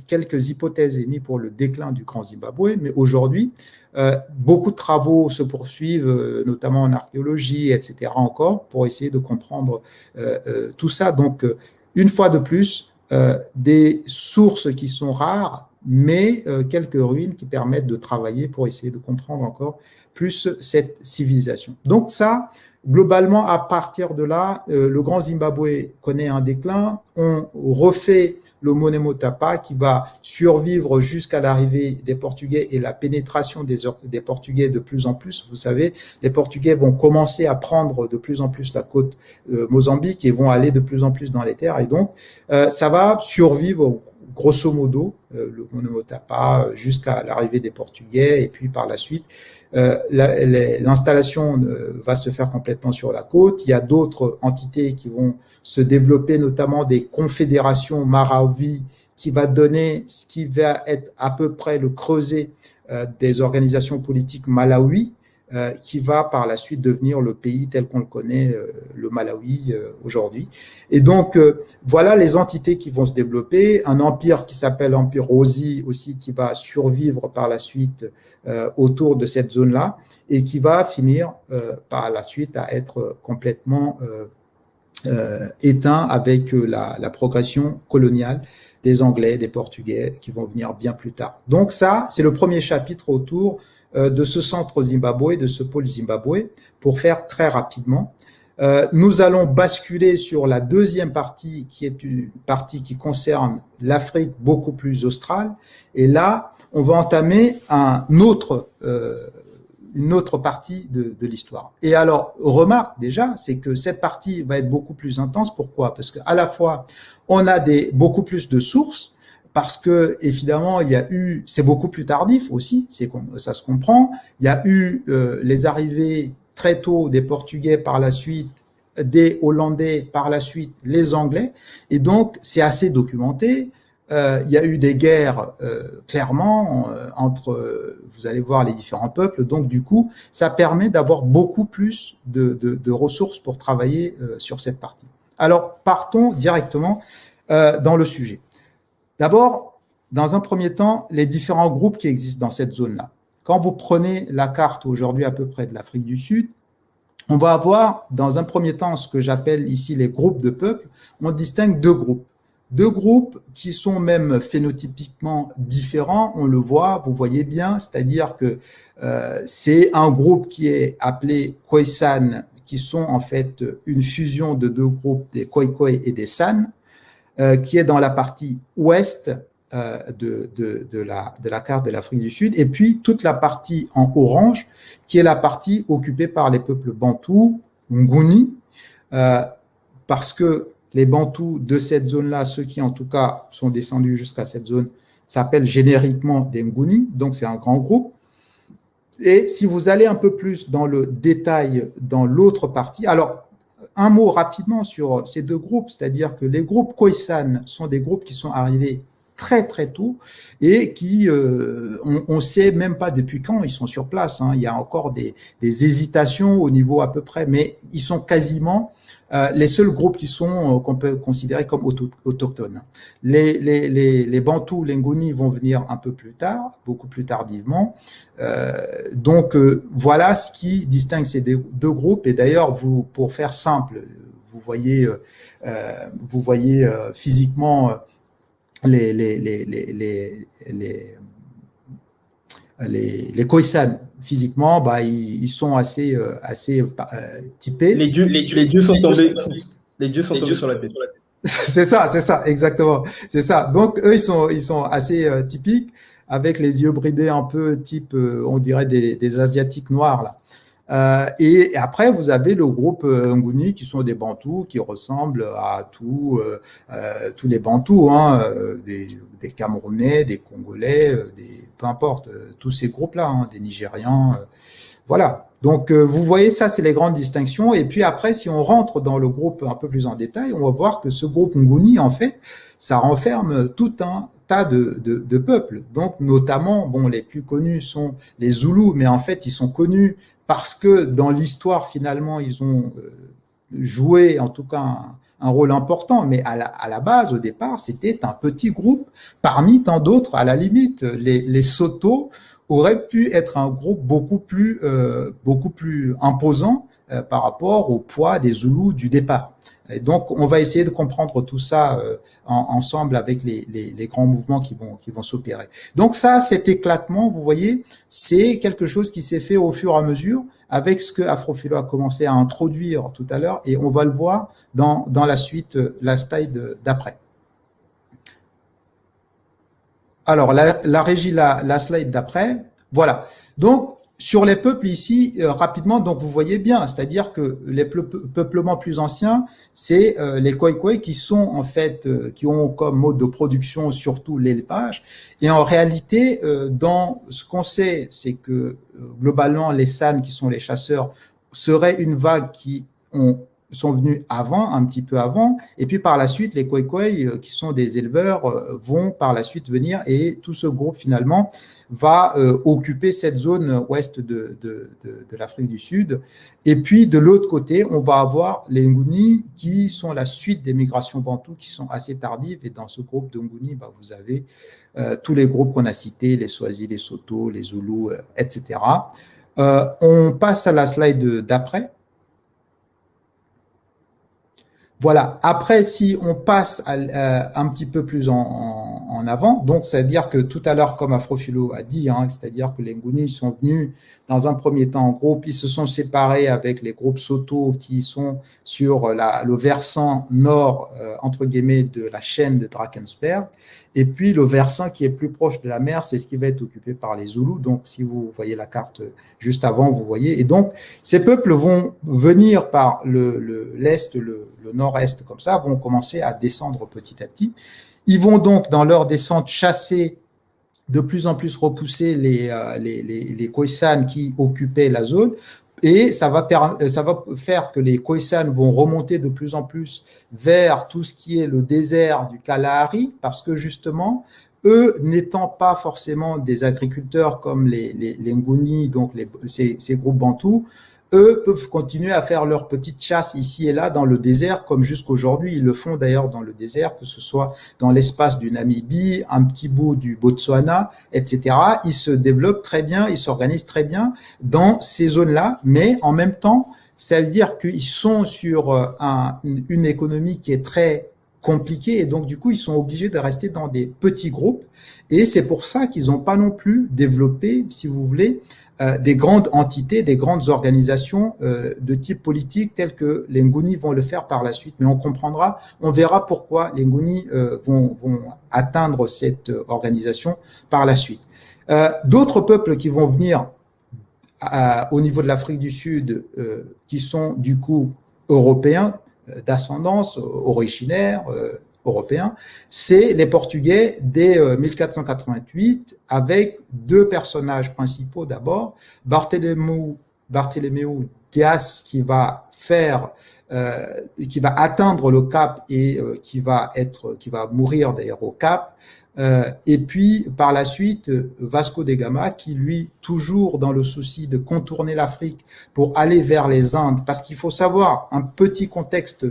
quelques hypothèses émises pour le déclin du Grand Zimbabwe, mais aujourd'hui, beaucoup de travaux se poursuivent, notamment en archéologie, etc. encore, pour essayer de comprendre tout ça. Donc, une fois de plus, des sources qui sont rares, mais quelques ruines qui permettent de travailler pour essayer de comprendre encore plus cette civilisation. Donc ça, globalement, à partir de là, le Grand Zimbabwe connaît un déclin. On refait le Monemotapa qui va survivre jusqu'à l'arrivée des Portugais et la pénétration des Portugais de plus en plus. Vous savez, les Portugais vont commencer à prendre de plus en plus la côte Mozambique et vont aller de plus en plus dans les terres. Et donc, ça va survivre grosso modo, le Monemotapa, jusqu'à l'arrivée des Portugais, et puis par la suite, l'installation va se faire complètement sur la côte. Il y a d'autres entités qui vont se développer, notamment des confédérations Marawi, qui va donner ce qui va être à peu près le creuset des organisations politiques Malawi, qui va par la suite devenir le pays tel qu'on le connaît, le Malawi aujourd'hui. Et donc, voilà les entités qui vont se développer. Un empire qui s'appelle l'Empire Rosi aussi, qui va survivre par la suite autour de cette zone-là, et qui va finir par la suite à être complètement éteint avec la progression coloniale des Anglais, des Portugais, qui vont venir bien plus tard. Donc ça, c'est le premier chapitre autour de ce centre Zimbabwe, de ce pôle Zimbabwe, pour faire très rapidement. Nous allons basculer sur la deuxième partie, qui est une partie qui concerne l'Afrique beaucoup plus australe. Et là, on va entamer une autre partie de l'histoire. Et alors, remarque déjà, c'est que cette partie va être beaucoup plus intense. Pourquoi? Parce qu'à la fois, on a beaucoup plus de sources, parce que évidemment c'est beaucoup plus tardif aussi, ça se comprend. Il y a eu les arrivées très tôt des Portugais, par la suite des Hollandais, par la suite les Anglais, et donc c'est assez documenté. Il y a eu des guerres clairement entre, vous allez voir, les différents peuples. Donc du coup, ça permet d'avoir beaucoup plus de ressources pour travailler sur cette partie. Alors partons directement dans le sujet. D'abord, dans un premier temps, les différents groupes qui existent dans cette zone-là. Quand vous prenez la carte aujourd'hui à peu près de l'Afrique du Sud, on va avoir dans un premier temps ce que j'appelle ici les groupes de peuples. On distingue deux groupes. Deux groupes qui sont même phénotypiquement différents, on le voit, vous voyez bien, c'est-à-dire que c'est un groupe qui est appelé Khoisan, qui sont en fait une fusion de deux groupes, des Khoikhoi et des San, qui est dans la partie ouest de la carte de l'Afrique du Sud, et puis toute la partie en orange, qui est la partie occupée par les peuples bantous, Nguni, parce que les bantous de cette zone-là, ceux qui en tout cas sont descendus jusqu'à cette zone, s'appellent génériquement des Nguni, donc c'est un grand groupe. Et si vous allez un peu plus dans le détail dans l'autre partie, alors un mot rapidement sur ces deux groupes, c'est-à-dire que les groupes Khoisan sont des groupes qui sont arrivés très très tôt et qui, on sait même pas depuis quand ils sont sur place. Hein. Il y a encore des hésitations au niveau à peu près, mais ils sont quasiment les seuls groupes qui sont qu'on peut considérer comme autochtones. Les Bantous, les Ngoni vont venir un peu plus tard, beaucoup plus tardivement. Donc voilà ce qui distingue ces deux groupes. Et d'ailleurs, vous, pour faire simple, vous voyez physiquement les Khoisan. Physiquement, bah, ils sont assez typés. Les dieux sont tombés sur la tête. C'est ça, exactement. C'est ça. Donc eux, ils sont assez typiques, avec les yeux bridés un peu type, on dirait des Asiatiques noirs là. Et après, vous avez le groupe Nguni, qui sont des Bantous, qui ressemblent à tous les Bantous, hein, des Camerounais, des Congolais, peu importe, tous ces groupes-là, hein, des Nigérians, voilà. Donc, vous voyez, ça, c'est les grandes distinctions. Et puis après, si on rentre dans le groupe un peu plus en détail, on va voir que ce groupe Nguni, en fait, ça renferme tout un tas de peuples. Donc, notamment, bon, les plus connus sont les Zoulous, mais en fait, ils sont connus parce que dans l'histoire, finalement, ils ont joué, en tout cas, un rôle important, mais à la base, au départ, c'était un petit groupe parmi tant d'autres. À la limite, les Soto auraient pu être un groupe beaucoup plus imposant par rapport au poids des Zoulous du départ. Et donc, on va essayer de comprendre tout ça ensemble avec les grands mouvements qui vont s'opérer. Donc ça, cet éclatement, vous voyez, c'est quelque chose qui s'est fait au fur et à mesure avec ce que Afrophilo a commencé à introduire tout à l'heure, et on va le voir dans la suite, la slide d'après. Alors, la régie, la slide d'après, voilà. Donc, sur les peuples ici, rapidement, donc vous voyez bien, c'est-à-dire que les peuplements plus anciens, c'est les Khoikhoi qui sont en fait, qui ont comme mode de production surtout l'élevage. Et en réalité, dans ce qu'on sait, c'est que globalement, les San, qui sont les chasseurs, seraient une vague qui sont venus avant, un petit peu avant, et puis par la suite, les Khoikhoi, qui sont des éleveurs, vont par la suite venir, et tout ce groupe finalement va occuper cette zone ouest de l'Afrique du Sud. Et puis de l'autre côté, on va avoir les Nguni, qui sont la suite des migrations bantoues, qui sont assez tardives, et dans ce groupe de Nguni, bah, vous avez tous les groupes qu'on a cités, les Swazi, les Soto, les Zoulous, etc. On passe à la slide d'après. Voilà. Après, si on passe un petit peu plus en avant, donc c'est-à-dire que tout à l'heure, comme Afrophilo a dit, hein, c'est-à-dire que les Nguni sont venus dans un premier temps en groupe, ils se sont séparés avec les groupes Soto qui sont sur le versant nord, entre guillemets, de la chaîne de Drakensberg, et puis le versant qui est plus proche de la mer, c'est ce qui va être occupé par les Zoulous. Donc, si vous voyez la carte juste avant, vous voyez. Et donc, ces peuples vont venir par l'est, le nord-est, comme ça, vont commencer à descendre petit à petit. Ils vont donc, dans leur descente, chasser, de plus en plus repousser les Khoisan qui occupaient la zone. Et ça va faire que les Khoisan vont remonter de plus en plus vers tout ce qui est le désert du Kalahari, parce que justement, eux n'étant pas forcément des agriculteurs comme les Nguni, donc ces groupes bantous, eux peuvent continuer à faire leur petite chasse ici et là dans le désert, comme jusqu'aujourd'hui. Ils le font d'ailleurs dans le désert, que ce soit dans l'espace du Namibie, un petit bout du Botswana, etc. Ils se développent très bien, ils s'organisent très bien dans ces zones-là, mais en même temps, ça veut dire qu'ils sont sur une économie qui est très compliquée, et donc du coup, ils sont obligés de rester dans des petits groupes, et c'est pour ça qu'ils n'ont pas non plus développé, si vous voulez, des grandes entités, des grandes organisations de type politique telles que les Nguni vont le faire par la suite. Mais on comprendra, on verra pourquoi les Nguni vont atteindre cette organisation par la suite. D'autres peuples qui vont venir au niveau de l'Afrique du Sud, qui sont du coup européens, d'ascendance originaire, européens, c'est les Portugais dès 1488, avec deux personnages principaux d'abord, Barthélemy Dias, qui va faire qui va atteindre le Cap et qui va mourir d'ailleurs au Cap. Et puis, par la suite, Vasco da Gama, qui lui, toujours dans le souci de contourner l'Afrique pour aller vers les Indes, parce qu'il faut savoir un petit contexte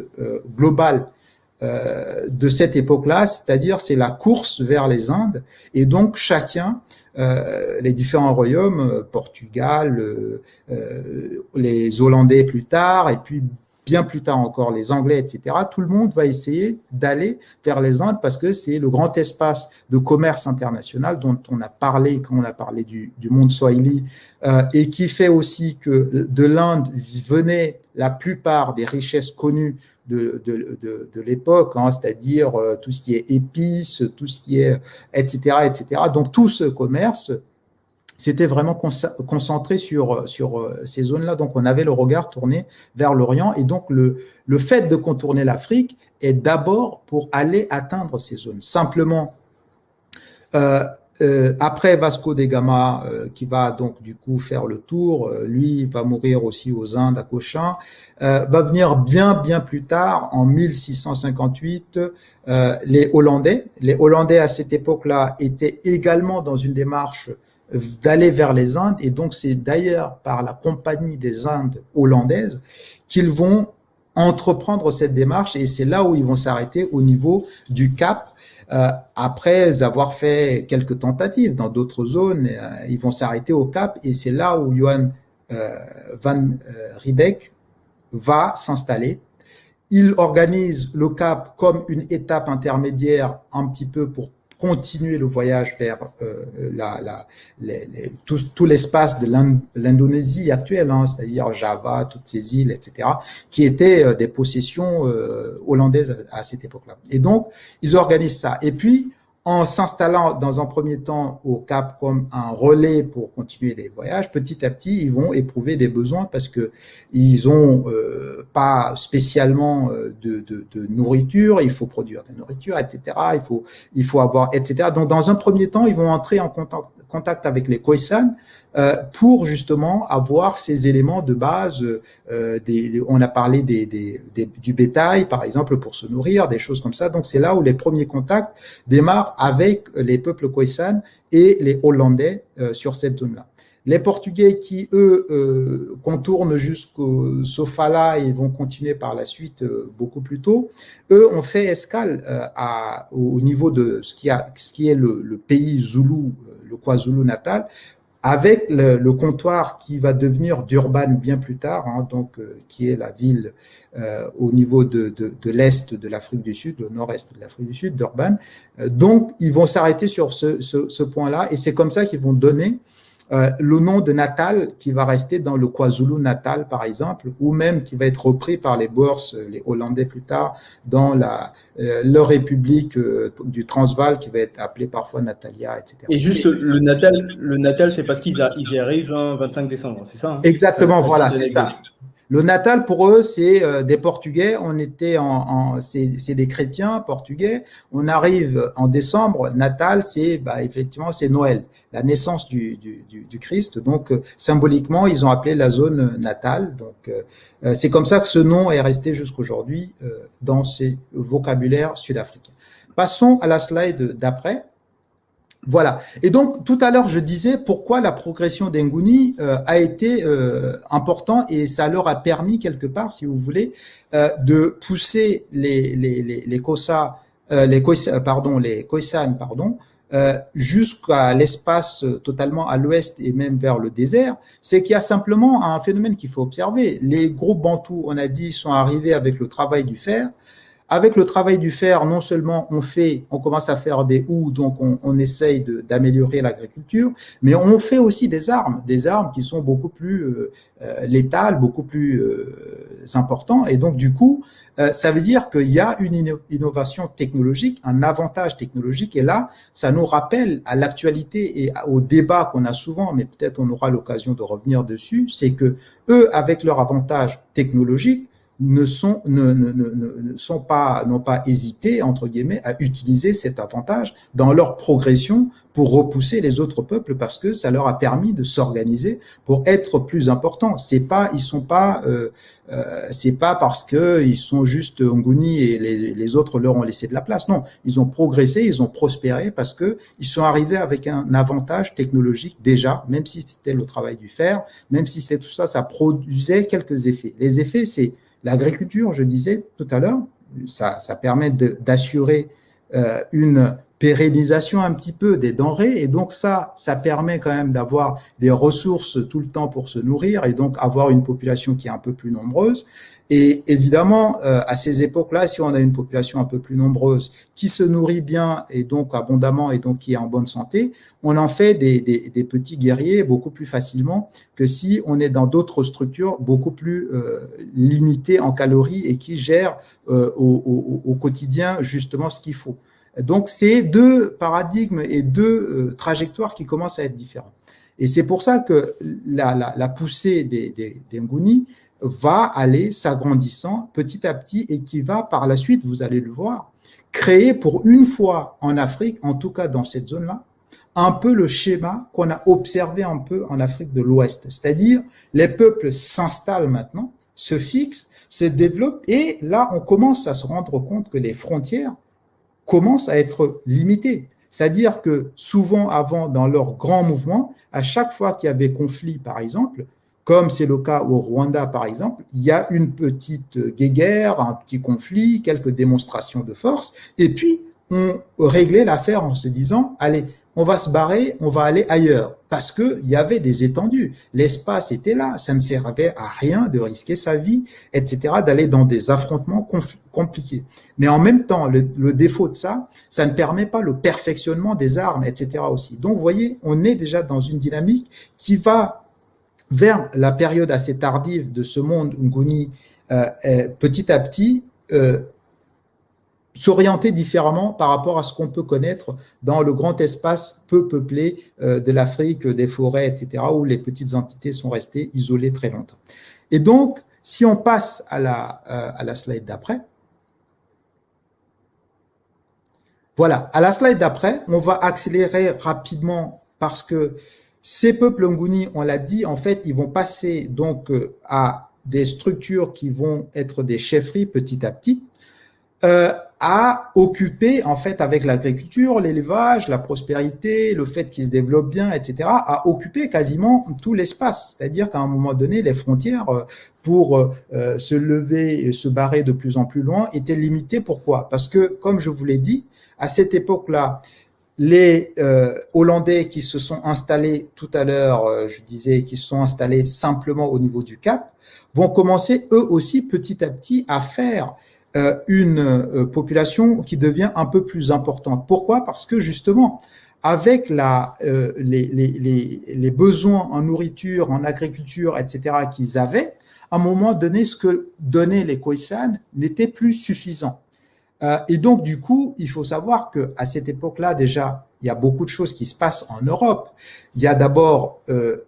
global de cette époque-là, c'est-à-dire c'est la course vers les Indes, et donc chacun, les différents royaumes, Portugal, les Hollandais plus tard, et puis bien plus tard encore les Anglais, etc., tout le monde va essayer d'aller vers les Indes parce que c'est le grand espace de commerce international dont on a parlé quand on a parlé du monde Swahili, et qui fait aussi que de l'Inde venaient la plupart des richesses connues de l'époque, hein, c'est-à-dire tout ce qui est épices, tout ce qui est, etc., etc. Donc tout ce commerce, c'était vraiment concentré sur ces zones-là. Donc, on avait le regard tourné vers l'Orient. Et donc, le fait de contourner l'Afrique est d'abord pour aller atteindre ces zones. Simplement, après Vasco da Gama, qui va donc du coup faire le tour, lui va mourir aussi aux Indes, à Cochin, va venir bien plus tard, en 1658, les Hollandais. Les Hollandais, à cette époque-là, étaient également dans une démarche d'aller vers les Indes, et donc c'est d'ailleurs par la Compagnie des Indes hollandaises qu'ils vont entreprendre cette démarche, et c'est là où ils vont s'arrêter au niveau du Cap. Après avoir fait quelques tentatives dans d'autres zones, ils vont s'arrêter au Cap, et c'est là où Johan van Riebeeck va s'installer. Il organise le Cap comme une étape intermédiaire un petit peu pour continuer le voyage vers tout l'espace de l'Indonésie actuelle, hein, c'est-à-dire Java, toutes ces îles, etc., qui étaient des possessions hollandaises à cette époque-là. Et donc, ils organisent ça. Et puis, en s'installant dans un premier temps au Cap comme un relais pour continuer les voyages, petit à petit, ils vont éprouver des besoins parce que ils ont pas spécialement de nourriture, il faut produire de la nourriture, etc. Il faut avoir, etc. Donc, dans un premier temps, ils vont entrer en contact avec les Khoisan pour justement avoir ces éléments de base. On a parlé du bétail, par exemple, pour se nourrir, des choses comme ça. Donc, c'est là où les premiers contacts démarrent avec les peuples Khoisan et les Hollandais sur cette zone-là. Les Portugais qui, eux, contournent jusqu'au Sofala et vont continuer par la suite beaucoup plus tôt, eux ont fait escale au niveau de ce qui est le pays Zoulou, le KwaZulu Natal, avec le comptoir qui va devenir Durban bien plus tard, hein, donc qui est la ville au niveau de l'est de l'Afrique du Sud, le nord-est de l'Afrique du Sud, Durban. Donc, ils vont s'arrêter sur ce point-là, et c'est comme ça qu'ils vont donner le nom de Natal qui va rester dans le KwaZulu Natal, par exemple, ou même qui va être repris par les Boers, les Hollandais plus tard, dans leur république du Transvaal, qui va être appelée parfois Natalia, etc. Et juste le Natal, c'est parce qu'ils y arrivent un 25 décembre, c'est ça, hein? Exactement, voilà, c'est ça. Le Natal, pour eux, c'est des Portugais. On était c'est des chrétiens portugais. On arrive en décembre. Natal, c'est effectivement c'est Noël, la naissance du Christ. Donc symboliquement, ils ont appelé la zone Natal. Donc c'est comme ça que ce nom est resté jusqu'aujourd'hui dans ces vocabulaires sud-africains. Passons à la slide d'après. Voilà. Et donc, tout à l'heure, je disais pourquoi la progression d'Nguni a été important, et ça leur a permis quelque part, si vous voulez, de pousser les Khoisan, jusqu'à l'espace totalement à l'ouest et même vers le désert. C'est qu'il y a simplement un phénomène qu'il faut observer. Les groupes bantous, on a dit, sont arrivés avec le travail du fer. Avec le travail du fer, non seulement on commence à faire des houes, donc on essaye d'améliorer l'agriculture, mais on fait aussi des armes qui sont beaucoup plus létales, beaucoup plus importantes. Et donc, du coup, ça veut dire qu'il y a une innovation technologique, un avantage technologique. Et là, ça nous rappelle à l'actualité et au débat qu'on a souvent, mais peut-être on aura l'occasion de revenir dessus, c'est que eux, avec leur avantage technologique, n'ont pas hésité, entre guillemets, à utiliser cet avantage dans leur progression pour repousser les autres peuples parce que ça leur a permis de s'organiser pour être plus importants. C'est pas parce que ils sont juste Nguni et les autres leur ont laissé de la place. Non, ils ont progressé, ils ont prospéré parce que ils sont arrivés avec un avantage technologique déjà, même si c'était le travail du fer, même si c'est tout ça, ça produisait quelques effets. Les effets, c'est l'agriculture, je disais tout à l'heure, ça permet d'assurer une pérennisation un petit peu des denrées et donc ça permet quand même d'avoir des ressources tout le temps pour se nourrir et donc avoir une population qui est un peu plus nombreuse. Et évidemment, à ces époques-là, si on a une population un peu plus nombreuse qui se nourrit bien et donc abondamment et donc qui est en bonne santé, on en fait des petits guerriers beaucoup plus facilement que si on est dans d'autres structures beaucoup plus limitées en calories et qui gèrent au quotidien justement ce qu'il faut. Donc, c'est deux paradigmes et deux trajectoires qui commencent à être différentes. Et c'est pour ça que la poussée des Nguni va aller s'agrandissant petit à petit et qui va par la suite, vous allez le voir, créer pour une fois en Afrique, en tout cas dans cette zone-là, un peu le schéma qu'on a observé un peu en Afrique de l'Ouest. C'est-à-dire, les peuples s'installent maintenant, se fixent, se développent et là, on commence à se rendre compte que les frontières commencent à être limitées. C'est-à-dire que souvent avant, dans leurs grands mouvements, à chaque fois qu'il y avait conflit, par exemple, comme c'est le cas au Rwanda, par exemple, il y a une petite guéguerre, un petit conflit, quelques démonstrations de force, et puis on réglait l'affaire en se disant, allez, on va se barrer, on va aller ailleurs, parce qu'il y avait des étendues. L'espace était là, ça ne servait à rien de risquer sa vie, etc., d'aller dans des affrontements compliqués. Mais en même temps, le défaut de ça, ça ne permet pas le perfectionnement des armes, etc. aussi. Donc, vous voyez, on est déjà dans une dynamique qui va vers la période assez tardive de ce monde Nguni, petit à petit, s'orienter différemment par rapport à ce qu'on peut connaître dans le grand espace peu peuplé de l'Afrique, des forêts, etc., où les petites entités sont restées isolées très longtemps. Et donc, si on passe à la slide d'après, voilà, à la slide d'après, on va accélérer rapidement parce que ces peuples Nguni, on l'a dit, en fait, ils vont passer donc à des structures qui vont être des chefferies petit à petit, à occuper, en fait, avec l'agriculture, l'élevage, la prospérité, le fait qu'ils se développent bien, etc., à occuper quasiment tout l'espace. C'est-à-dire qu'à un moment donné, les frontières, pour se lever et se barrer de plus en plus loin, étaient limitées. Pourquoi? Parce que, comme je vous l'ai dit, à cette époque-là, les Hollandais qui se sont installés tout à l'heure, je disais, qui se sont installés simplement au niveau du Cap, vont commencer eux aussi petit à petit à faire une population qui devient un peu plus importante. Pourquoi? Parce que justement, avec les besoins en nourriture, en agriculture, etc. qu'ils avaient, à un moment donné, ce que donnaient les Khoisan n'était plus suffisant. Et donc, du coup, il faut savoir que à cette époque-là, déjà, il y a beaucoup de choses qui se passent en Europe. Il y a d'abord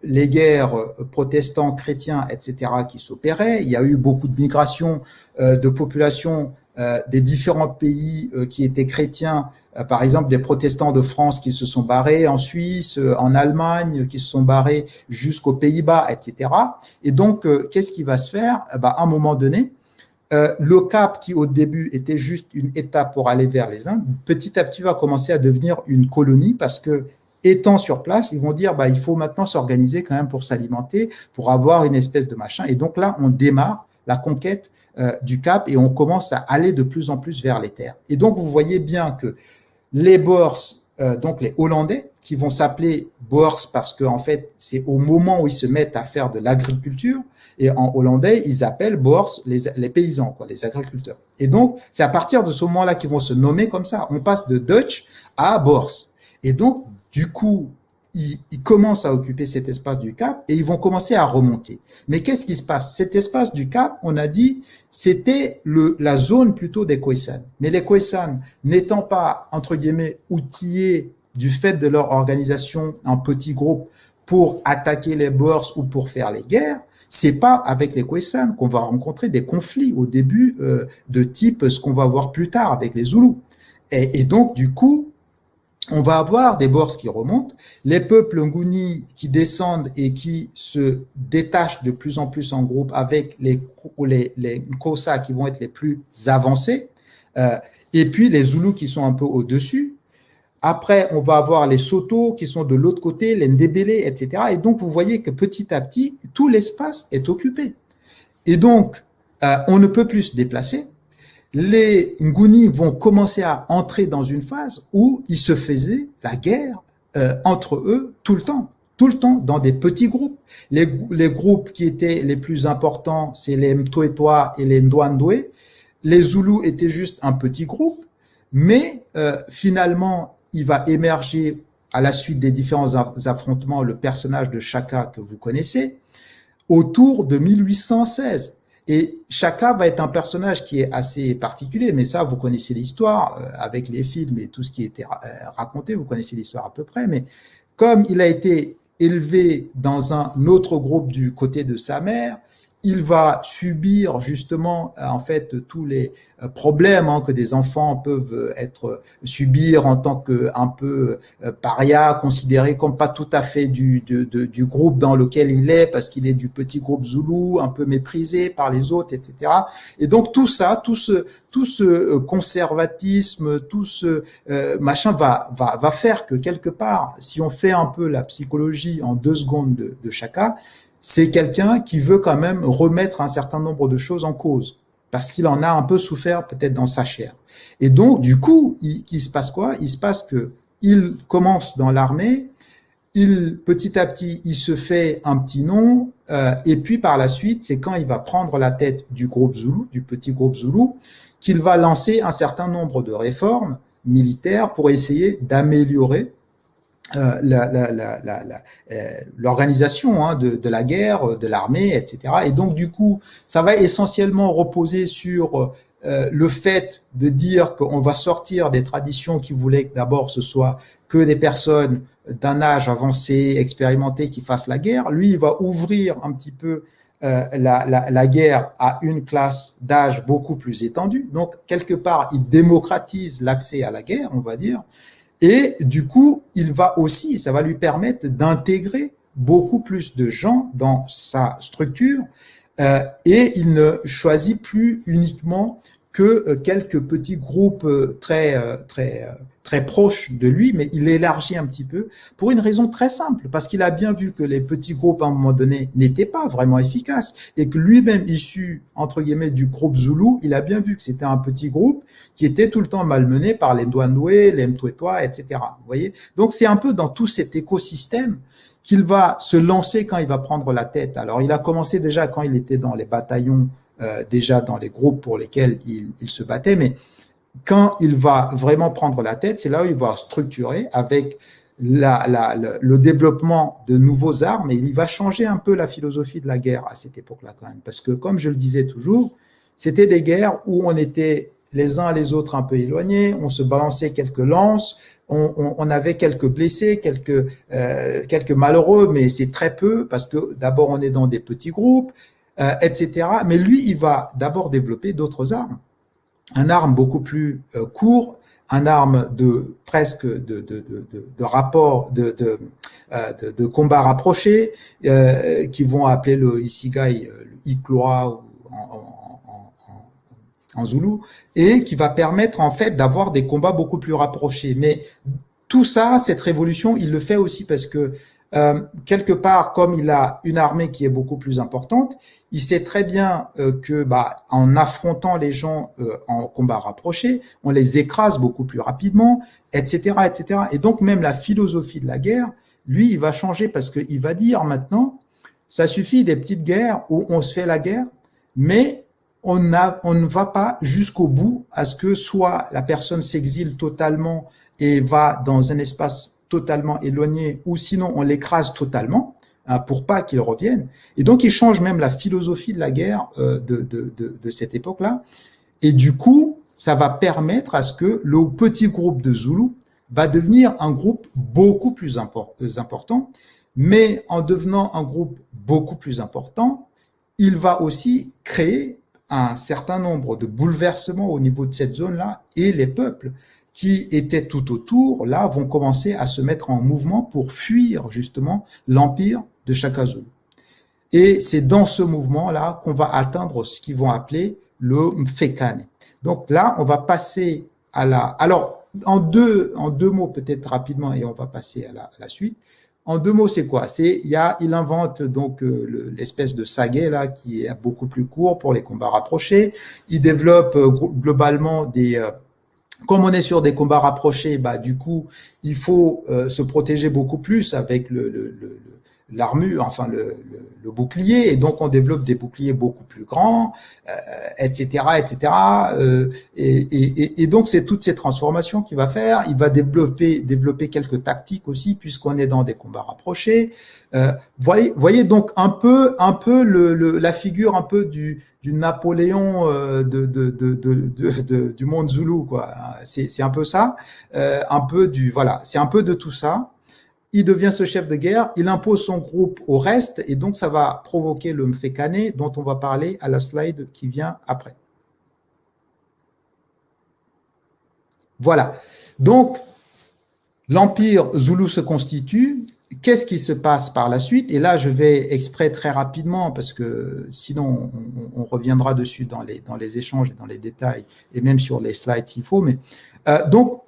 les guerres protestants, chrétiens, etc., qui s'opéraient. Il y a eu beaucoup de migrations de populations des différents pays qui étaient chrétiens. Par exemple, des protestants de France qui se sont barrés en Suisse, en Allemagne, qui se sont barrés jusqu'aux Pays-Bas, etc. Et donc, qu'est-ce qui va se faire? À un moment donné, le Cap, qui au début était juste une étape pour aller vers les Indes, petit à petit va commencer à devenir une colonie parce que, étant sur place, ils vont dire il faut maintenant s'organiser quand même pour s'alimenter, pour avoir une espèce de machin. Et donc là, on démarre la conquête du Cap et on commence à aller de plus en plus vers les terres. Et donc, vous voyez bien que les Boers, donc les Hollandais, qui vont s'appeler Boers parce que en fait, c'est au moment où ils se mettent à faire de l'agriculture. Et en hollandais, ils appellent Boers les paysans, quoi, les agriculteurs. Et donc, c'est à partir de ce moment-là qu'ils vont se nommer comme ça. On passe de Dutch à Boers. Et donc, du coup, ils commencent à occuper cet espace du Cap et ils vont commencer à remonter. Mais qu'est-ce qui se passe? Cet espace du Cap, on a dit, c'était la zone plutôt des Khoisan. Mais les Khoisan, n'étant pas, entre guillemets, outillés du fait de leur organisation en petits groupes pour attaquer les Boers ou pour faire les guerres, C'est pas avec les Khoisan qu'on va rencontrer des conflits au début de type ce qu'on va voir plus tard avec les Zoulous. Et donc, du coup, on va avoir des bords qui remontent, les peuples Nguni qui descendent et qui se détachent de plus en plus en groupe avec les Xhosa qui vont être les plus avancés, et puis les Zoulous qui sont un peu au-dessus. Après, on va avoir les Soto qui sont de l'autre côté, les Ndébélé, etc. Et donc, vous voyez que petit à petit, tout l'espace est occupé. Et donc, on ne peut plus se déplacer. Les Nguni vont commencer à entrer dans une phase où ils se faisaient la guerre entre eux tout le temps, dans des petits groupes. Les groupes qui étaient les plus importants, c'est les Mtoetoa et les Ndwandwe. Les Zoulous étaient juste un petit groupe, mais finalement, il va émerger à la suite des différents affrontements le personnage de Shaka que vous connaissez, autour de 1816. Et Shaka va être un personnage qui est assez particulier, mais ça, vous connaissez l'histoire, avec les films et tout ce qui était raconté, vous connaissez l'histoire à peu près, mais comme il a été élevé dans un autre groupe du côté de sa mère, il va subir justement en fait tous les problèmes que des enfants peuvent subir en tant que un peu paria, considéré comme pas tout à fait du groupe dans lequel il est parce qu'il est du petit groupe Zoulou, un peu méprisé par les autres, etc. Et donc tout ça, tout ce conservatisme, tout ce machin va faire que quelque part, si on fait un peu la psychologie en 2 secondes de Shaka, c'est quelqu'un qui veut quand même remettre un certain nombre de choses en cause, parce qu'il en a un peu souffert peut-être dans sa chair. Et donc, du coup, il se passe quoi? Il se passe que il commence dans l'armée, petit à petit, il se fait un petit nom, et puis par la suite, c'est quand il va prendre la tête du groupe Zoulou, du petit groupe Zoulou, qu'il va lancer un certain nombre de réformes militaires pour essayer d'améliorer l'organisation de la guerre, de l'armée, etc. Et donc, du coup, ça va essentiellement reposer sur le fait de dire qu'on va sortir des traditions qui voulaient que d'abord ce soit que des personnes d'un âge avancé, expérimenté, qui fassent la guerre. Lui, il va ouvrir un petit peu la guerre à une classe d'âge beaucoup plus étendue. Donc, quelque part, il démocratise l'accès à la guerre, on va dire. Et du coup, il va aussi, ça va lui permettre d'intégrer beaucoup plus de gens dans sa structure et il ne choisit plus uniquement que quelques petits groupes très proches de lui, mais il élargit un petit peu pour une raison très simple, parce qu'il a bien vu que les petits groupes à un moment donné n'étaient pas vraiment efficaces et que lui-même issu entre guillemets du groupe Zoulou, il a bien vu que c'était un petit groupe qui était tout le temps malmené par les Ndwandwe, les Mtoetoa, etc. Vous voyez, donc c'est un peu dans tout cet écosystème qu'il va se lancer quand il va prendre la tête. Alors il a commencé déjà quand il était dans les bataillons, déjà dans les groupes pour lesquels il se battait, mais quand il va vraiment prendre la tête, c'est là où il va structurer avec le développement de nouveaux armes et il va changer un peu la philosophie de la guerre à cette époque-là quand même. Parce que comme je le disais toujours, c'était des guerres où on était les uns les autres un peu éloignés, on se balançait quelques lances, on avait quelques blessés, quelques malheureux, mais c'est très peu parce que d'abord on est dans des petits groupes, etc. Mais lui, il va d'abord développer d'autres armes. Un arme beaucoup plus court, un arme de presque de rapport de combat rapproché qui vont appeler le isegai, le ikloa en zoulou, et qui va permettre en fait d'avoir des combats beaucoup plus rapprochés. Mais tout ça, cette révolution, il le fait aussi parce que quelque part, comme il a une armée qui est beaucoup plus importante, il sait très bien que en affrontant les gens en combat rapproché, on les écrase beaucoup plus rapidement, etc., etc. Et donc même la philosophie de la guerre, lui, il va changer parce qu'il va dire maintenant, ça suffit des petites guerres où on se fait la guerre, mais on ne va pas jusqu'au bout à ce que soit la personne s'exile totalement et va dans un espace totalement éloigné, ou sinon on l'écrase totalement pour pas qu'il revienne. Et donc il change même la philosophie de la guerre de cette époque-là. Et du coup, ça va permettre à ce que le petit groupe de Zoulou va devenir un groupe beaucoup plus important. Mais en devenant un groupe beaucoup plus important, il va aussi créer un certain nombre de bouleversements au niveau de cette zone-là, et les peuples qui étaient tout autour, là, vont commencer à se mettre en mouvement pour fuir justement l'empire de Shaka Zulu. Et c'est dans ce mouvement-là qu'on va atteindre ce qu'ils vont appeler le Mfekane. Donc là, on va passer à la... Alors, en deux mots peut-être rapidement, et on va passer à la suite. En deux mots, c'est quoi? Il invente donc l'espèce de saguet là qui est beaucoup plus court pour les combats rapprochés. Il développe globalement comme on est sur des combats rapprochés, bah du coup, il faut se protéger beaucoup plus avec l'armure, enfin le bouclier, et donc on développe des boucliers beaucoup plus grands, etc., etc. Et donc c'est toutes ces transformations qu'il va faire. Il va développer quelques tactiques aussi, puisqu'on est dans des combats rapprochés. Voyez donc un peu la figure un peu du Napoléon du monde zoulou, quoi. C'est un peu ça, c'est un peu de tout ça. Il devient ce chef de guerre, il impose son groupe au reste, et donc ça va provoquer le Mfekane dont on va parler à la slide qui vient après. Voilà. Donc, l'empire zoulou se constitue. Qu'est-ce qui se passe par la suite? Et là, je vais exprès très rapidement, parce que sinon, on reviendra dessus dans les échanges et dans les détails, et même sur les slides s'il faut. Mais donc,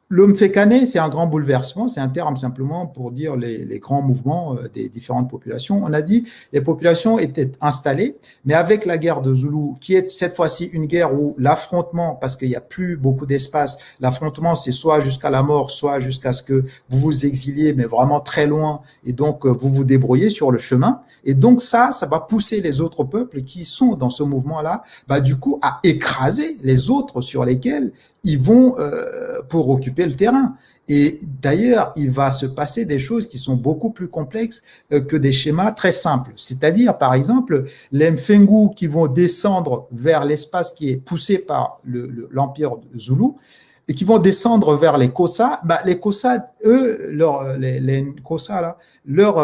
le Mfekane, c'est un grand bouleversement, c'est un terme simplement pour dire les grands mouvements des différentes populations. On a dit les populations étaient installées, mais avec la guerre de Zoulou, qui est cette fois-ci une guerre où l'affrontement, parce qu'il n'y a plus beaucoup d'espace, l'affrontement c'est soit jusqu'à la mort, soit jusqu'à ce que vous vous exiliez, mais vraiment très loin, et donc vous vous débrouillez sur le chemin. Et donc ça va pousser les autres peuples qui sont dans ce mouvement-là, bah du coup à écraser les autres sur lesquels ils vont pour occuper le terrain. Et d'ailleurs, il va se passer des choses qui sont beaucoup plus complexes que des schémas très simples. C'est-à-dire, par exemple, les Mfengu qui vont descendre vers l'espace qui est poussé par l'empire zoulou, et qui vont descendre vers les Kossa, bah, les Kossa, eux, les Kossa, là, leur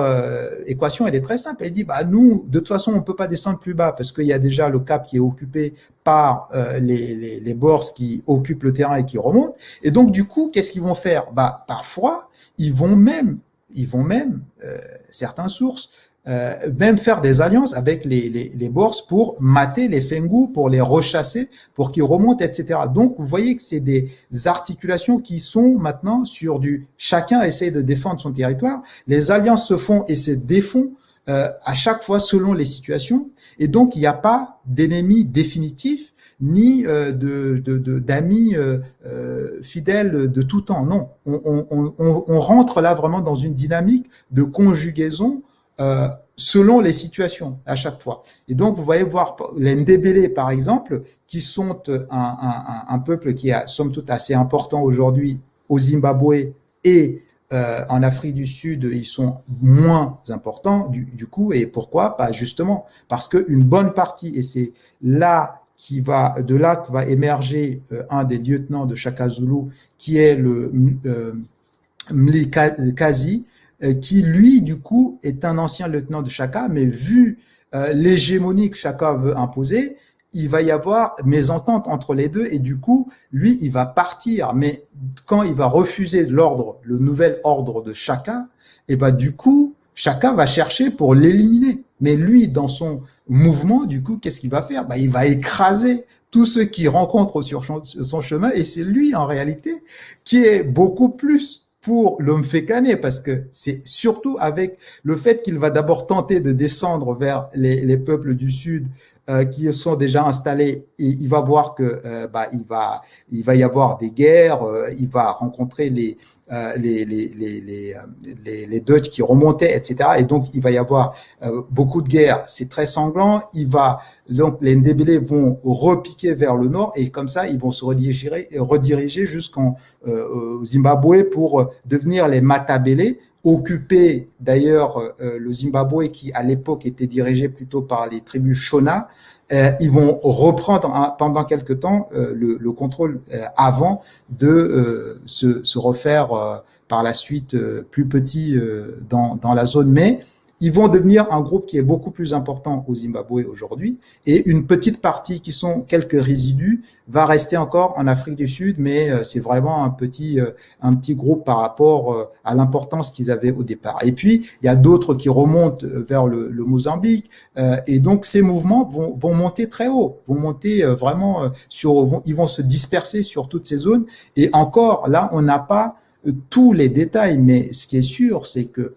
équation, elle est très simple. Elle dit, bah, nous, de toute façon, on peut pas descendre plus bas parce qu'il y a déjà le cap qui est occupé par les Boers qui occupent le terrain et qui remontent. Et donc, du coup, qu'est-ce qu'ils vont faire? Bah, parfois, ils vont même, certaines sources, même faire des alliances avec les Boers pour mater les Fengu, pour les rechasser, pour qu'ils remontent, etc. Donc, vous voyez que c'est des articulations qui sont maintenant sur chacun essaie de défendre son territoire. Les alliances se font et se défont à chaque fois selon les situations. Et donc, il n'y a pas d'ennemis définitifs ni d'amis fidèles de tout temps. Non, on rentre là vraiment dans une dynamique de conjugaison selon les situations à chaque fois. Et donc, vous voyez voir les Ndébélé, par exemple, qui sont un peuple qui est, somme toute, assez important aujourd'hui au Zimbabwe et en Afrique du Sud, ils sont moins importants du coup. Et pourquoi? Bah, justement, parce qu'une bonne partie, et c'est là de là que va émerger un des lieutenants de Shaka Zulu, qui est le Mlikazi, qui lui, du coup, est un ancien lieutenant de Shaka, mais vu l'hégémonie que Shaka veut imposer, il va y avoir mésentente entre les deux, et du coup, lui, il va partir, mais quand il va refuser le nouvel ordre de Shaka, et ben du coup, Shaka va chercher pour l'éliminer. Mais lui, dans son mouvement, du coup, qu'est-ce qu'il va faire? Ben, il va écraser tous ceux qu'il rencontre sur son chemin, et c'est lui, en réalité, qui est beaucoup plus pour le Mfekane, parce que c'est surtout avec le fait qu'il va d'abord tenter de descendre vers les peuples du Sud qui sont déjà installés, et il va voir que il va y avoir des guerres, il va rencontrer les Dutch qui remontaient, etc. Et donc il va y avoir beaucoup de guerres. C'est très sanglant. Donc les Ndébélé vont repiquer vers le nord, et comme ça ils vont se rediriger jusqu'en Zimbabwe pour devenir les Matabele, occuper d'ailleurs le Zimbabwe qui à l'époque était dirigé plutôt par les tribus Shona. Ils vont reprendre pendant quelque temps le contrôle avant de se refaire par la suite plus petit dans la zone. Mais ils vont devenir un groupe qui est beaucoup plus important au Zimbabwe aujourd'hui, et une petite partie qui sont quelques résidus va rester encore en Afrique du Sud, mais c'est vraiment un petit groupe par rapport à l'importance qu'ils avaient au départ. Et puis il y a d'autres qui remontent vers le Mozambique, et donc ces mouvements vont monter très haut, vont monter vraiment ils vont se disperser sur toutes ces zones. Et encore là, on n'a pas tous les détails, mais ce qui est sûr, c'est que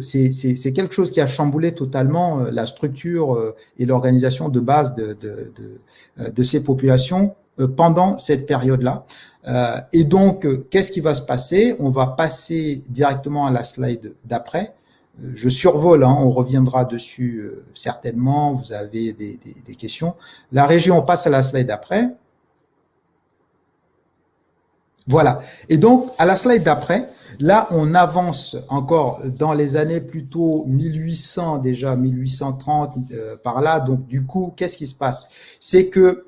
c'est quelque chose qui a chamboulé totalement la structure et l'organisation de base de ces populations pendant cette période-là. Et donc, qu'est-ce qui va se passer? On va passer directement à la slide d'après. Je survole, hein, on reviendra dessus certainement, vous avez des questions. La région, on passe à la slide d'après. Voilà. Et donc, à la slide d'après, là, on avance encore dans les années plutôt 1800, déjà 1830, par là. Donc, du coup, qu'est-ce qui se passe? C'est que,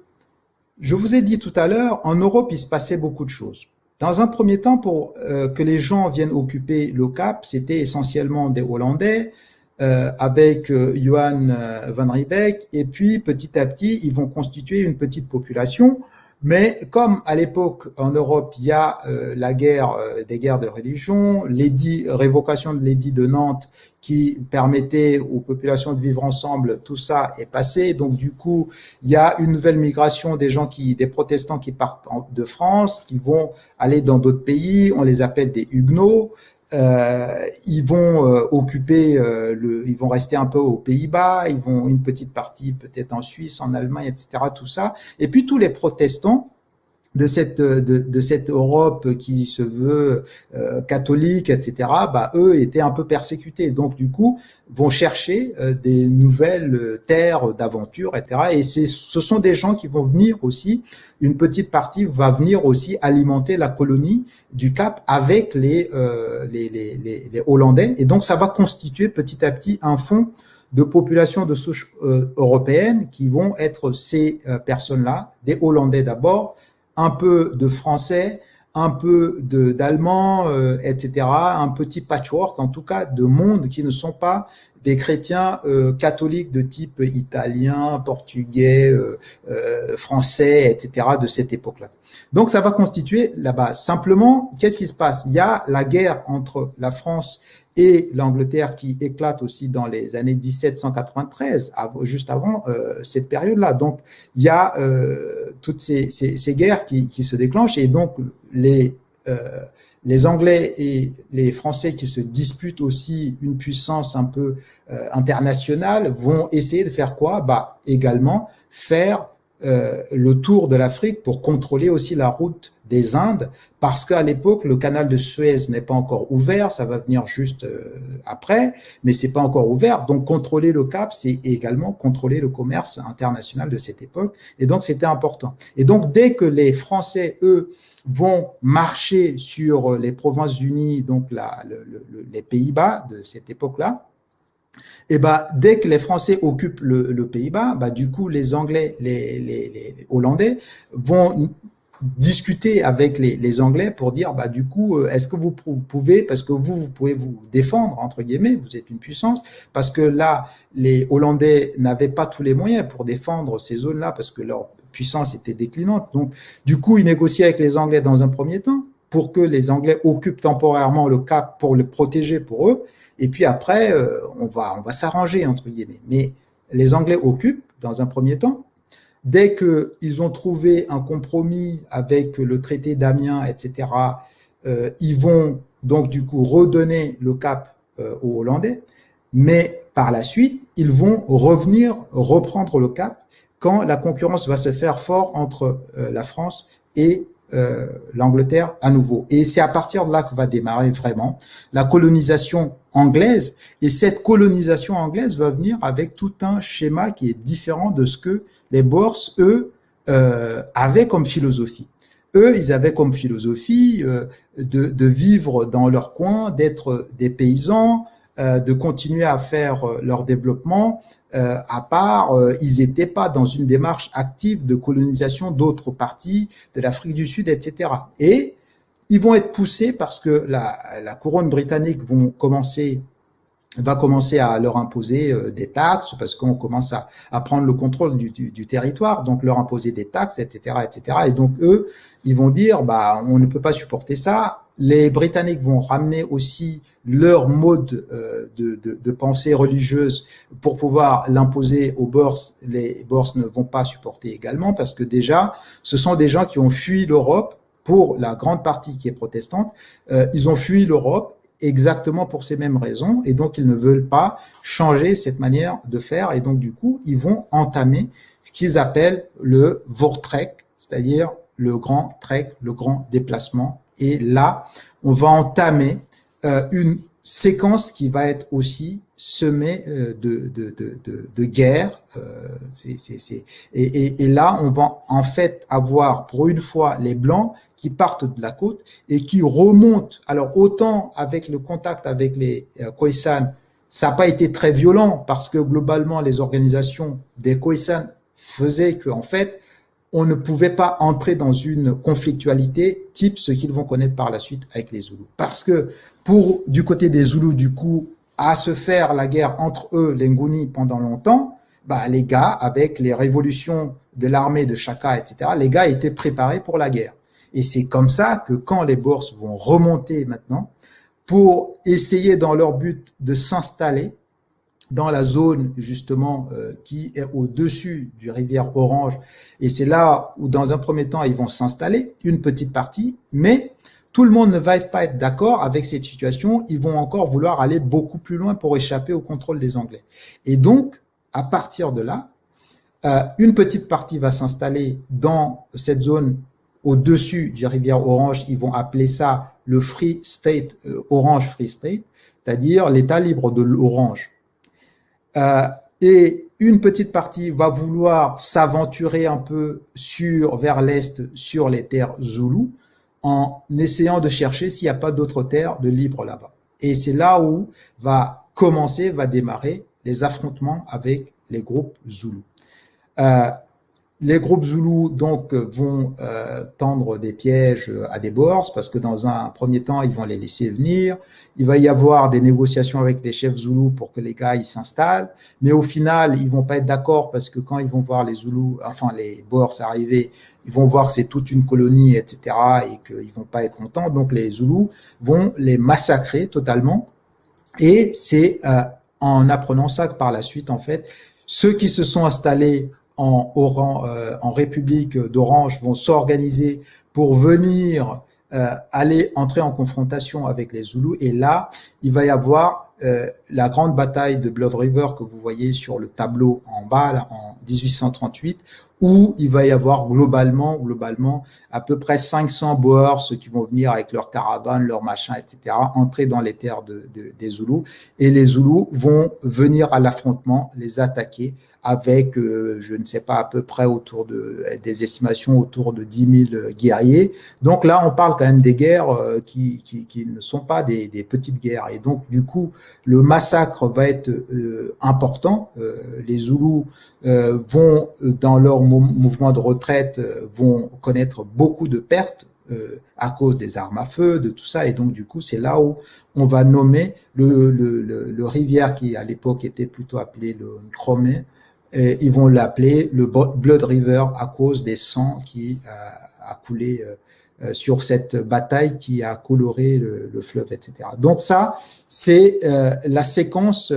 je vous ai dit tout à l'heure, en Europe, il se passait beaucoup de choses. Dans un premier temps, pour que les gens viennent occuper le Cap, c'était essentiellement des Hollandais, avec Johan van Riebeeck, et puis petit à petit, ils vont constituer une petite population. Mais comme à l'époque en Europe, il y a la guerre, des guerres de religion, révocation de l'édit de Nantes qui permettait aux populations de vivre ensemble, tout ça est passé. Donc du coup, il y a une nouvelle migration des protestants qui partent de France, qui vont aller dans d'autres pays. On les appelle des Huguenots. Ils vont occuper ils vont rester un peu aux Pays-Bas, ils vont une petite partie peut-être en Suisse, en Allemagne, etc. Tout ça. Et puis tous les protestants de cette Europe qui se veut catholique, etc. Bah eux étaient un peu persécutés, donc du coup vont chercher des nouvelles terres d'aventure, etc. Et ce sont des gens qui vont venir aussi. Une petite partie va venir aussi alimenter la colonie du Cap avec les Hollandais, et donc ça va constituer petit à petit un fonds de population de souche européenne qui vont être ces personnes-là, des Hollandais d'abord, un peu de Français, un peu d'Allemands, etc. Un petit patchwork, en tout cas, de monde qui ne sont pas des chrétiens catholiques de type italien, portugais, français, etc. de cette époque-là. Donc, ça va constituer la base. Simplement, qu'est-ce qui se passe? Il y a la guerre entre la France et l'Angleterre qui éclate aussi dans les années 1793, juste avant cette période-là. Donc, il y a toutes ces guerres qui se déclenchent, et donc les Anglais et les Français qui se disputent aussi une puissance un peu internationale vont essayer de faire quoi? Bah, également faire le tour de l'Afrique pour contrôler aussi la route des Indes, parce qu'à l'époque, le canal de Suez n'est pas encore ouvert, ça va venir juste après, mais c'est pas encore ouvert. Donc, contrôler le Cap, c'est également contrôler le commerce international de cette époque, et donc c'était important. Et donc, dès que les Français, eux, vont marcher sur les Provinces-Unies, donc les Pays-Bas de cette époque-là, et bah, dès que les Français occupent le Pays-Bas, bah, du coup, les Anglais, les Hollandais vont discuter avec les Anglais pour dire, bah, du coup, est-ce que vous pouvez, parce que vous pouvez vous défendre, entre guillemets, vous êtes une puissance, parce que là, les Hollandais n'avaient pas tous les moyens pour défendre ces zones-là, parce que leur puissance était déclinante. Donc, du coup, ils négocient avec les Anglais dans un premier temps pour que les Anglais occupent temporairement le Cap pour le protéger pour eux. Et puis après, on va s'arranger, entre guillemets. Mais les Anglais occupent dans un premier temps. Dès qu'ils ont trouvé un compromis avec le traité d'Amiens, etc., ils vont donc du coup redonner le Cap aux Hollandais. Mais par la suite, ils vont reprendre le Cap quand la concurrence va se faire fort entre la France et l'Angleterre à nouveau. Et c'est à partir de là que va démarrer vraiment la colonisation anglaise. Et cette colonisation anglaise va venir avec tout un schéma qui est différent de ce que les Boers, eux, avaient comme philosophie. Eux, ils avaient comme philosophie de vivre dans leur coin, d'être des paysans, de continuer à faire leur développement. À part, ils n'étaient pas dans une démarche active de colonisation d'autres parties de l'Afrique du Sud, etc. Et ils vont être poussés parce que la couronne britannique vont commencer va commencer à leur imposer des taxes parce qu'on commence à prendre le contrôle du territoire, donc leur imposer des taxes, etc., etc. Et donc eux, ils vont dire, bah, on ne peut pas supporter ça. Les Britanniques vont ramener aussi leur mode de pensée religieuse pour pouvoir l'imposer aux Boers. Les Boers ne vont pas supporter également parce que déjà, ce sont des gens qui ont fui l'Europe. Pour la grande partie qui est protestante, ils ont fui l'Europe exactement pour ces mêmes raisons, et donc ils ne veulent pas changer cette manière de faire, et donc du coup, ils vont entamer ce qu'ils appellent le Voortrek, c'est-à-dire le grand trek, le grand déplacement, et là, on va entamer une séquence qui va être aussi semée de guerre, et là, on va en fait avoir pour une fois les Blancs qui partent de la côte et qui remontent. Alors autant avec le contact avec les Khoisan, ça n'a pas été très violent parce que globalement les organisations des Khoisan faisaient qu'en fait on ne pouvait pas entrer dans une conflictualité type ce qu'ils vont connaître par la suite avec les Zoulous. Parce que pour du côté des Zoulous, du coup, à se faire la guerre entre eux, les Nguni, pendant longtemps, bah, les gars, avec les révolutions de l'armée de Chaka, etc., les gars étaient préparés pour la guerre. Et c'est comme ça que quand les Boers vont remonter maintenant, pour essayer dans leur but de s'installer dans la zone justement qui est au-dessus du rivière Orange, et c'est là où dans un premier temps ils vont s'installer, une petite partie, mais tout le monde ne va pas être d'accord avec cette situation, ils vont encore vouloir aller beaucoup plus loin pour échapper au contrôle des Anglais. Et donc, à partir de là, une petite partie va s'installer dans cette zone au-dessus du rivière Orange, ils vont appeler ça le Free State, Orange Free State, c'est-à-dire l'État libre de l'Orange. Et une petite partie va vouloir s'aventurer un peu vers l'est, sur les terres zoulous, en essayant de chercher s'il n'y a pas d'autres terres de libre là-bas. Et c'est là où va démarrer les affrontements avec les groupes zoulous. Les groupes zoulous donc vont tendre des pièges à des Boers parce que dans un premier temps ils vont les laisser venir. Il va y avoir des négociations avec les chefs zoulous pour que les gars ils s'installent, mais au final ils vont pas être d'accord parce que quand ils vont voir les zoulous, enfin les Boers arriver, ils vont voir que c'est toute une colonie, etc. et qu'ils vont pas être contents. Donc les zoulous vont les massacrer totalement. Et c'est en apprenant ça que par la suite en fait ceux qui se sont installés en République d'Orange vont s'organiser pour venir aller entrer en confrontation avec les Zoulous. Et là, il va y avoir la grande bataille de Blood River que vous voyez sur le tableau en bas, là, en 1838, où il va y avoir globalement à peu près 500 Boers, ceux qui vont venir avec leurs caravanes, leurs machins, etc., entrer dans les terres des Zoulous. Et les Zoulous vont venir à l'affrontement, les attaquer avec, je ne sais pas, à peu près des estimations autour de 10 000 guerriers. Donc là, on parle quand même des guerres qui ne sont pas des petites guerres. Et donc, du coup, le massacre va être important. Les Zoulous vont, dans leur mouvement de retraite, vont connaître beaucoup de pertes à cause des armes à feu, de tout ça. Et donc, du coup, c'est là où on va nommer le rivière qui, à l'époque, était plutôt appelé le Nkromé. Ils vont l'appeler le Blood River à cause des sangs qui a coulé sur cette bataille qui a coloré le fleuve, etc. Donc ça, c'est la séquence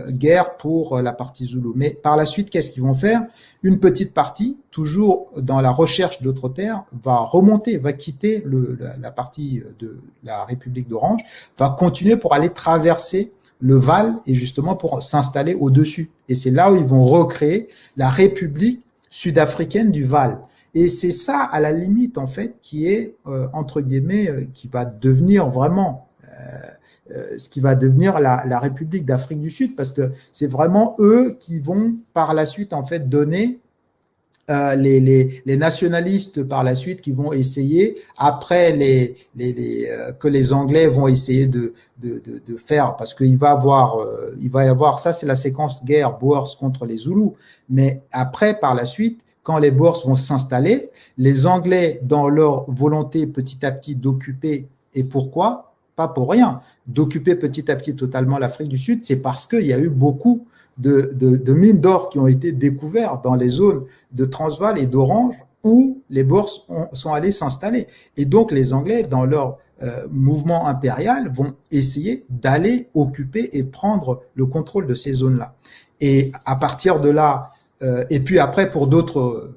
guerre pour la partie Zoulou. Mais par la suite, qu'est-ce qu'ils vont faire? Une petite partie, toujours dans la recherche d'autres terres, va remonter, va quitter la partie de la République d'Orange, va continuer pour aller traverser le Val et justement pour s'installer au-dessus. Et c'est là où ils vont recréer la République sud-africaine du Val. Et c'est ça, à la limite, en fait, qui est, entre guillemets, qui va devenir vraiment ce qui va devenir la République d'Afrique du Sud, parce que c'est vraiment eux qui vont, par la suite, en fait, donner les nationalistes par la suite qui vont essayer, après que les Anglais vont essayer de faire, parce qu'il va y avoir, ça c'est la séquence guerre Boers contre les Zoulous, mais après, par la suite, quand les Boers vont s'installer, les Anglais, dans leur volonté petit à petit d'occuper, et pourquoi? pas pour rien, d'occuper petit à petit totalement l'Afrique du Sud, c'est parce qu'il y a eu beaucoup de mines d'or qui ont été découvertes dans les zones de Transvaal et d'Orange où les Boers sont allés s'installer. Et donc les Anglais, dans leur mouvement impérial, vont essayer d'aller occuper et prendre le contrôle de ces zones-là. Et à partir de là, et puis après pour d'autres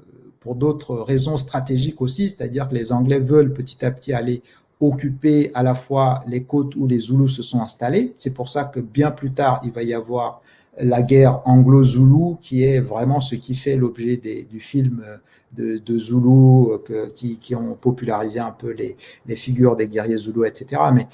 raisons stratégiques aussi, c'est-à-dire que les Anglais veulent petit à petit aller occuper à la fois les côtes où les Zoulous se sont installés. C'est pour ça que bien plus tard, il va y avoir la guerre anglo-zoulou, qui est vraiment ce qui fait l'objet du film de Zoulou, qui ont popularisé un peu les figures des guerriers zoulous, etc. Mais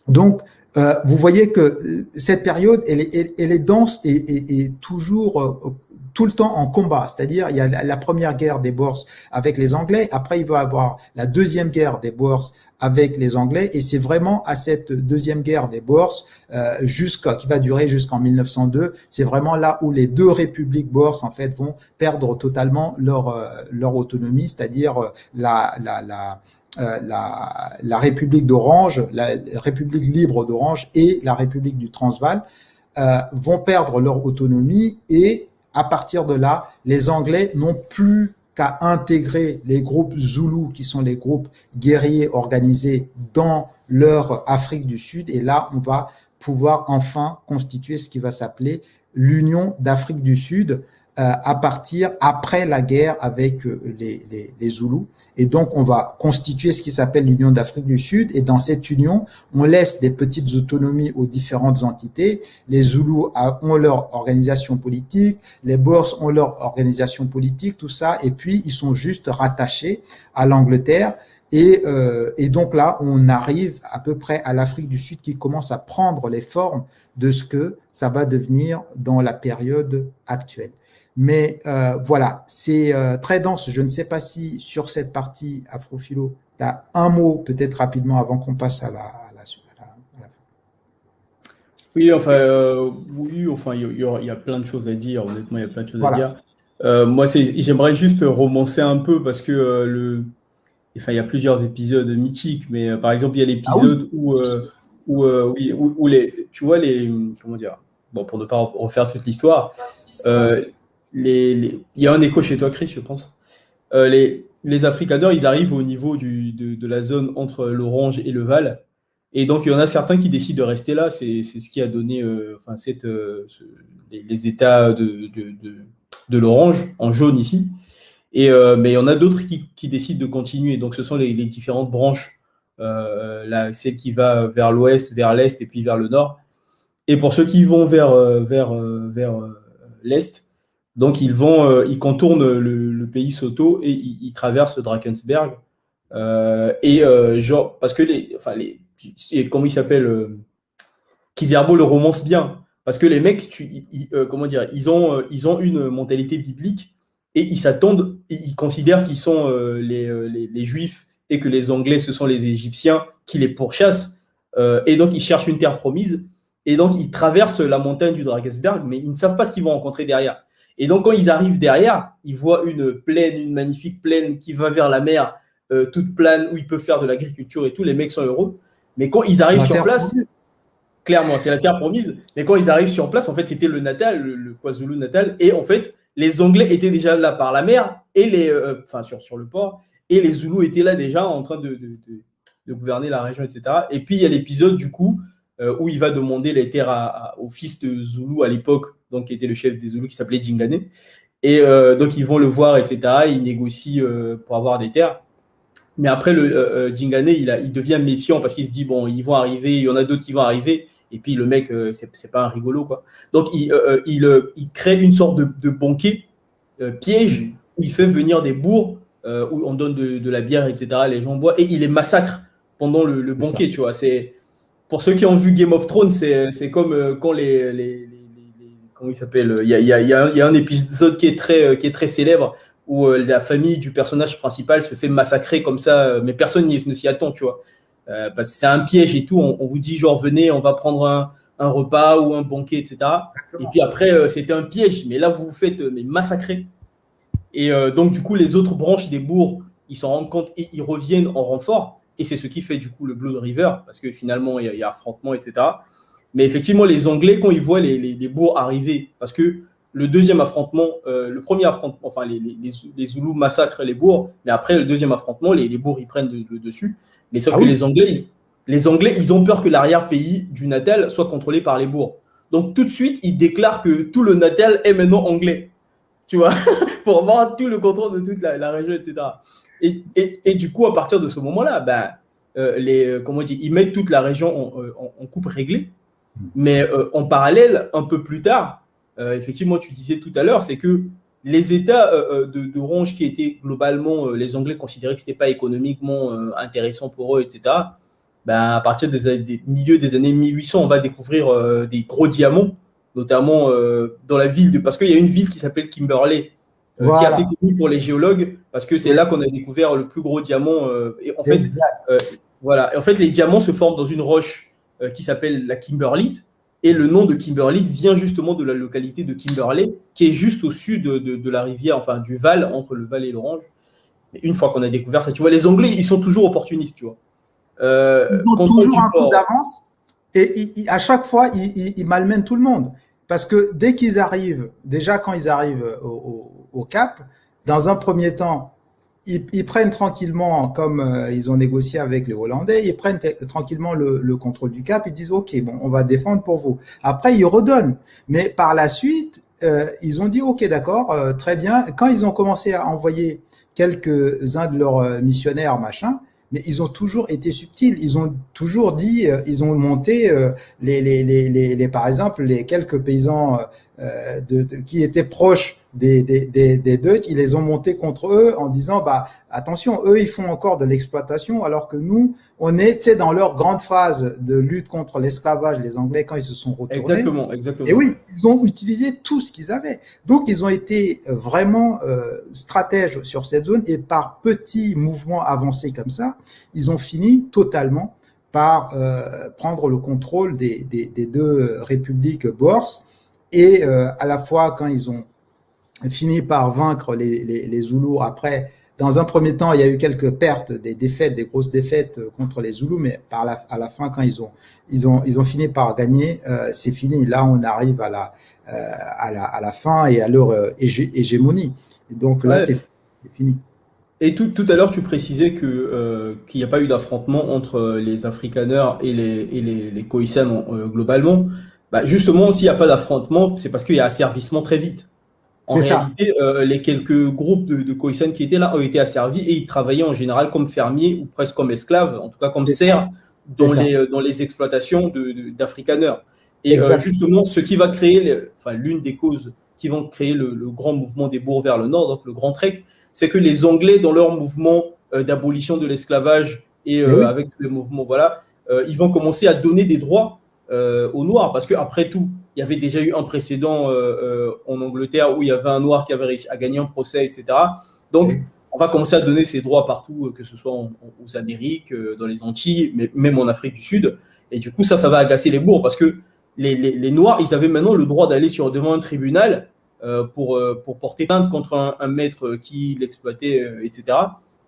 donc, vous voyez que cette période, elle est dense et toujours tout le temps en combat. C'est-à-dire, il y a la première guerre des Boers avec les Anglais, après il va y avoir la deuxième guerre des Boers avec les Anglais, et c'est vraiment à cette deuxième guerre des Boers, qui va durer jusqu'en 1902, c'est vraiment là où les deux républiques Boers en fait vont perdre totalement leur autonomie, c'est-à-dire la République d'Orange, la République libre d'Orange et la République du Transvaal vont perdre leur autonomie, et à partir de là, les Anglais n'ont plus qu'à intégrer les groupes Zoulous, qui sont les groupes guerriers organisés dans leur Afrique du Sud, et là, on va pouvoir enfin constituer ce qui va s'appeler l'Union d'Afrique du Sud, à partir après la guerre avec les Zoulous. Et donc, on va constituer ce qui s'appelle l'Union d'Afrique du Sud. Et dans cette union, on laisse des petites autonomies aux différentes entités. Les Zoulous ont leur organisation politique, les Boers ont leur organisation politique, tout ça. Et puis, ils sont juste rattachés à l'Angleterre. Et donc là, on arrive à peu près à l'Afrique du Sud qui commence à prendre les formes de ce que ça va devenir dans la période actuelle. Mais voilà, c'est très dense. Je ne sais pas si sur cette partie, Afrophilo, tu as un mot peut-être rapidement avant qu'on passe à la fin. Oui, enfin, il y a plein de choses à dire. Honnêtement, il y a plein de choses à dire. Moi, j'aimerais juste romancer un peu parce que il y a plusieurs épisodes mythiques, mais par exemple, il y a l'épisode où tu vois comment dire. Bon, pour ne pas refaire toute l'histoire. Il y a un écho chez toi, Chris, je pense. Les Afrikaners, ils arrivent au niveau de la zone entre l'Orange et le Vaal. Et donc, il y en a certains qui décident de rester là. C'est ce qui a donné les États de l'Orange, en jaune ici. Mais il y en a d'autres qui décident de continuer. Donc, ce sont les différentes branches. Celle qui va vers l'ouest, vers l'est et puis vers le nord. Et pour ceux qui vont vers l'est, donc ils contournent le pays Soto et ils traversent Drakensberg. Parce que comment il s'appelle, Kizerbo le romance bien, parce que les mecs, ils ont une mentalité biblique et ils s'attendent, ils considèrent qu'ils sont les Juifs et que les Anglais ce sont les Égyptiens qui les pourchassent, et donc ils cherchent une terre promise. Et donc, ils traversent la montagne du Drakensberg, mais ils ne savent pas ce qu'ils vont rencontrer derrière. Et donc, quand ils arrivent derrière, ils voient une magnifique plaine qui va vers la mer, toute plane, où ils peuvent faire de l'agriculture et tout. Les mecs sont heureux. Mais quand ils arrivent sur place, clairement, c'est la terre promise. Mais quand ils arrivent sur place, en fait, c'était le Natal, le KwaZulu Natal. Et en fait, les Anglais étaient déjà là par la mer, et sur le port. Et les Zoulous étaient là déjà en train de gouverner la région, etc. Et puis, il y a l'épisode, du coup, où il va demander les terres au fils de Zoulou à l'époque, donc qui était le chef des Zoulous, qui s'appelait Djingane. Et donc, ils vont le voir, etc. Ils négocient pour avoir des terres. Mais après, Djingane, il devient méfiant parce qu'il se dit, bon, ils vont arriver, il y en a d'autres qui vont arriver. Et puis, le mec, c'est pas un rigolo, quoi. Donc, il crée une sorte de banquet piège où il fait venir des bourgs, où on donne de la bière, etc. Les gens boivent et il les massacre pendant le banquet, tu vois. Pour ceux qui ont vu Game of Thrones, c'est comme quand comment il s'appelle, il y a un épisode qui est très célèbre où la famille du personnage principal se fait massacrer comme ça, mais personne ne s'y attend, tu vois. Parce que c'est un piège et tout. On vous dit, genre, venez, on va prendre un repas ou un banquet, etc. Exactement. Et puis après, c'était un piège, mais là, vous vous faites massacrer. Et donc, du coup, les autres branches des bourgs, ils s'en rendent compte et ils reviennent en renfort. et c'est ce qui fait du coup le Blood River, parce que finalement, il y a affrontement, etc. Mais effectivement, les Anglais, quand ils voient les bourgs arriver, parce que le deuxième affrontement, le premier affrontement, enfin, les Zoulous massacrent les bourgs, mais après, le deuxième affrontement, les bourgs, ils prennent le dessus. Mais sauf que les Anglais, ils ont peur que l'arrière-pays du Natal soit contrôlé par les bourgs. Donc, tout de suite, ils déclarent que tout le Natal est maintenant anglais. Tu vois, pour avoir tout le contrôle de toute la région, etc. Et du coup, à partir de ce moment-là, comment dire, ils mettent toute la région en coupe réglée. Mais en parallèle, un peu plus tard, effectivement, tu disais tout à l'heure, c'est que les États d'Orange qui étaient globalement, les Anglais considéraient que ce n'était pas économiquement intéressant pour eux, etc. À partir des milieux des années 1800, on va découvrir des gros diamants, notamment dans la ville, parce qu'il y a une ville qui s'appelle Kimberley, qui est assez connue pour les géologues, parce que c'est là qu'on a découvert le plus gros diamant. Et en fait, voilà. Et en fait, les diamants se forment dans une roche qui s'appelle la kimberlite, et le nom de kimberlite vient justement de la localité de Kimberley, qui est juste au sud de la rivière, enfin du Val, entre le Val et l'Orange. Et une fois qu'on a découvert ça, tu vois, les Anglais, ils sont toujours opportunistes, tu vois. Ils ont toujours un coup d'avance, et à chaque fois, ils malmènent tout le monde. Parce que dès qu'ils arrivent, déjà quand ils arrivent au Cap, dans un premier temps, ils prennent tranquillement, comme ils ont négocié avec les Hollandais, ils prennent tranquillement le contrôle du Cap, ils disent ok, bon, on va défendre pour vous. Après, ils redonnent. Mais par la suite, ils ont dit ok, d'accord, très bien. Quand ils ont commencé à envoyer quelques-uns de leurs missionnaires, machin, mais ils ont toujours été subtils. Ils ont toujours dit, ils ont monté par exemple, les quelques paysans qui étaient proches des Dutch, ils les ont montés contre eux en disant, bah, attention, eux, ils font encore de l'exploitation, alors que nous, on est, tu sais, dans leur grande phase de lutte contre l'esclavage, les Anglais, quand ils se sont retournés. Exactement. Et oui, ils ont utilisé tout ce qu'ils avaient. Donc, ils ont été vraiment stratèges sur cette zone, et par petits mouvements avancés comme ça, ils ont fini totalement par prendre le contrôle des deux républiques boers, et à la fois quand ils ont fini par vaincre les Zoulous. Après, dans un premier temps, il y a eu quelques pertes, des défaites, des grosses défaites contre les Zoulous, mais à la fin, quand ils ont fini par gagner, c'est fini. Là, on arrive à la fin et à leur hégémonie. Et donc là, c'est fini. Et tout à l'heure, tu précisais qu'il n'y a pas eu d'affrontement entre les Afrikaners et les Khoisan globalement. Justement, s'il n'y a pas d'affrontement, c'est parce qu'il y a asservissement très vite. En réalité, les quelques groupes de Khoisan qui étaient là ont été asservis, et ils travaillaient en général comme fermiers ou presque comme esclaves, en tout cas comme serfs, dans les exploitations d'Afrikaners. Et justement, ce qui va créer, l'une des causes qui vont créer le grand mouvement des bourgs vers le nord, donc le Grand Trek, c'est que les Anglais, dans leur mouvement d'abolition de l'esclavage et avec tous les mouvements, ils vont commencer à donner des droits aux Noirs, parce qu'après tout, il y avait déjà eu un précédent en Angleterre où il y avait un Noir qui avait réussi à gagner un procès, etc. Donc, on va commencer à donner ces droits partout, que ce soit aux Amériques, dans les Antilles, mais même en Afrique du Sud. Et du coup, ça va agacer les bourgs, parce que les Noirs, ils avaient maintenant le droit d'aller devant un tribunal pour porter plainte contre un maître qui l'exploitait, etc.,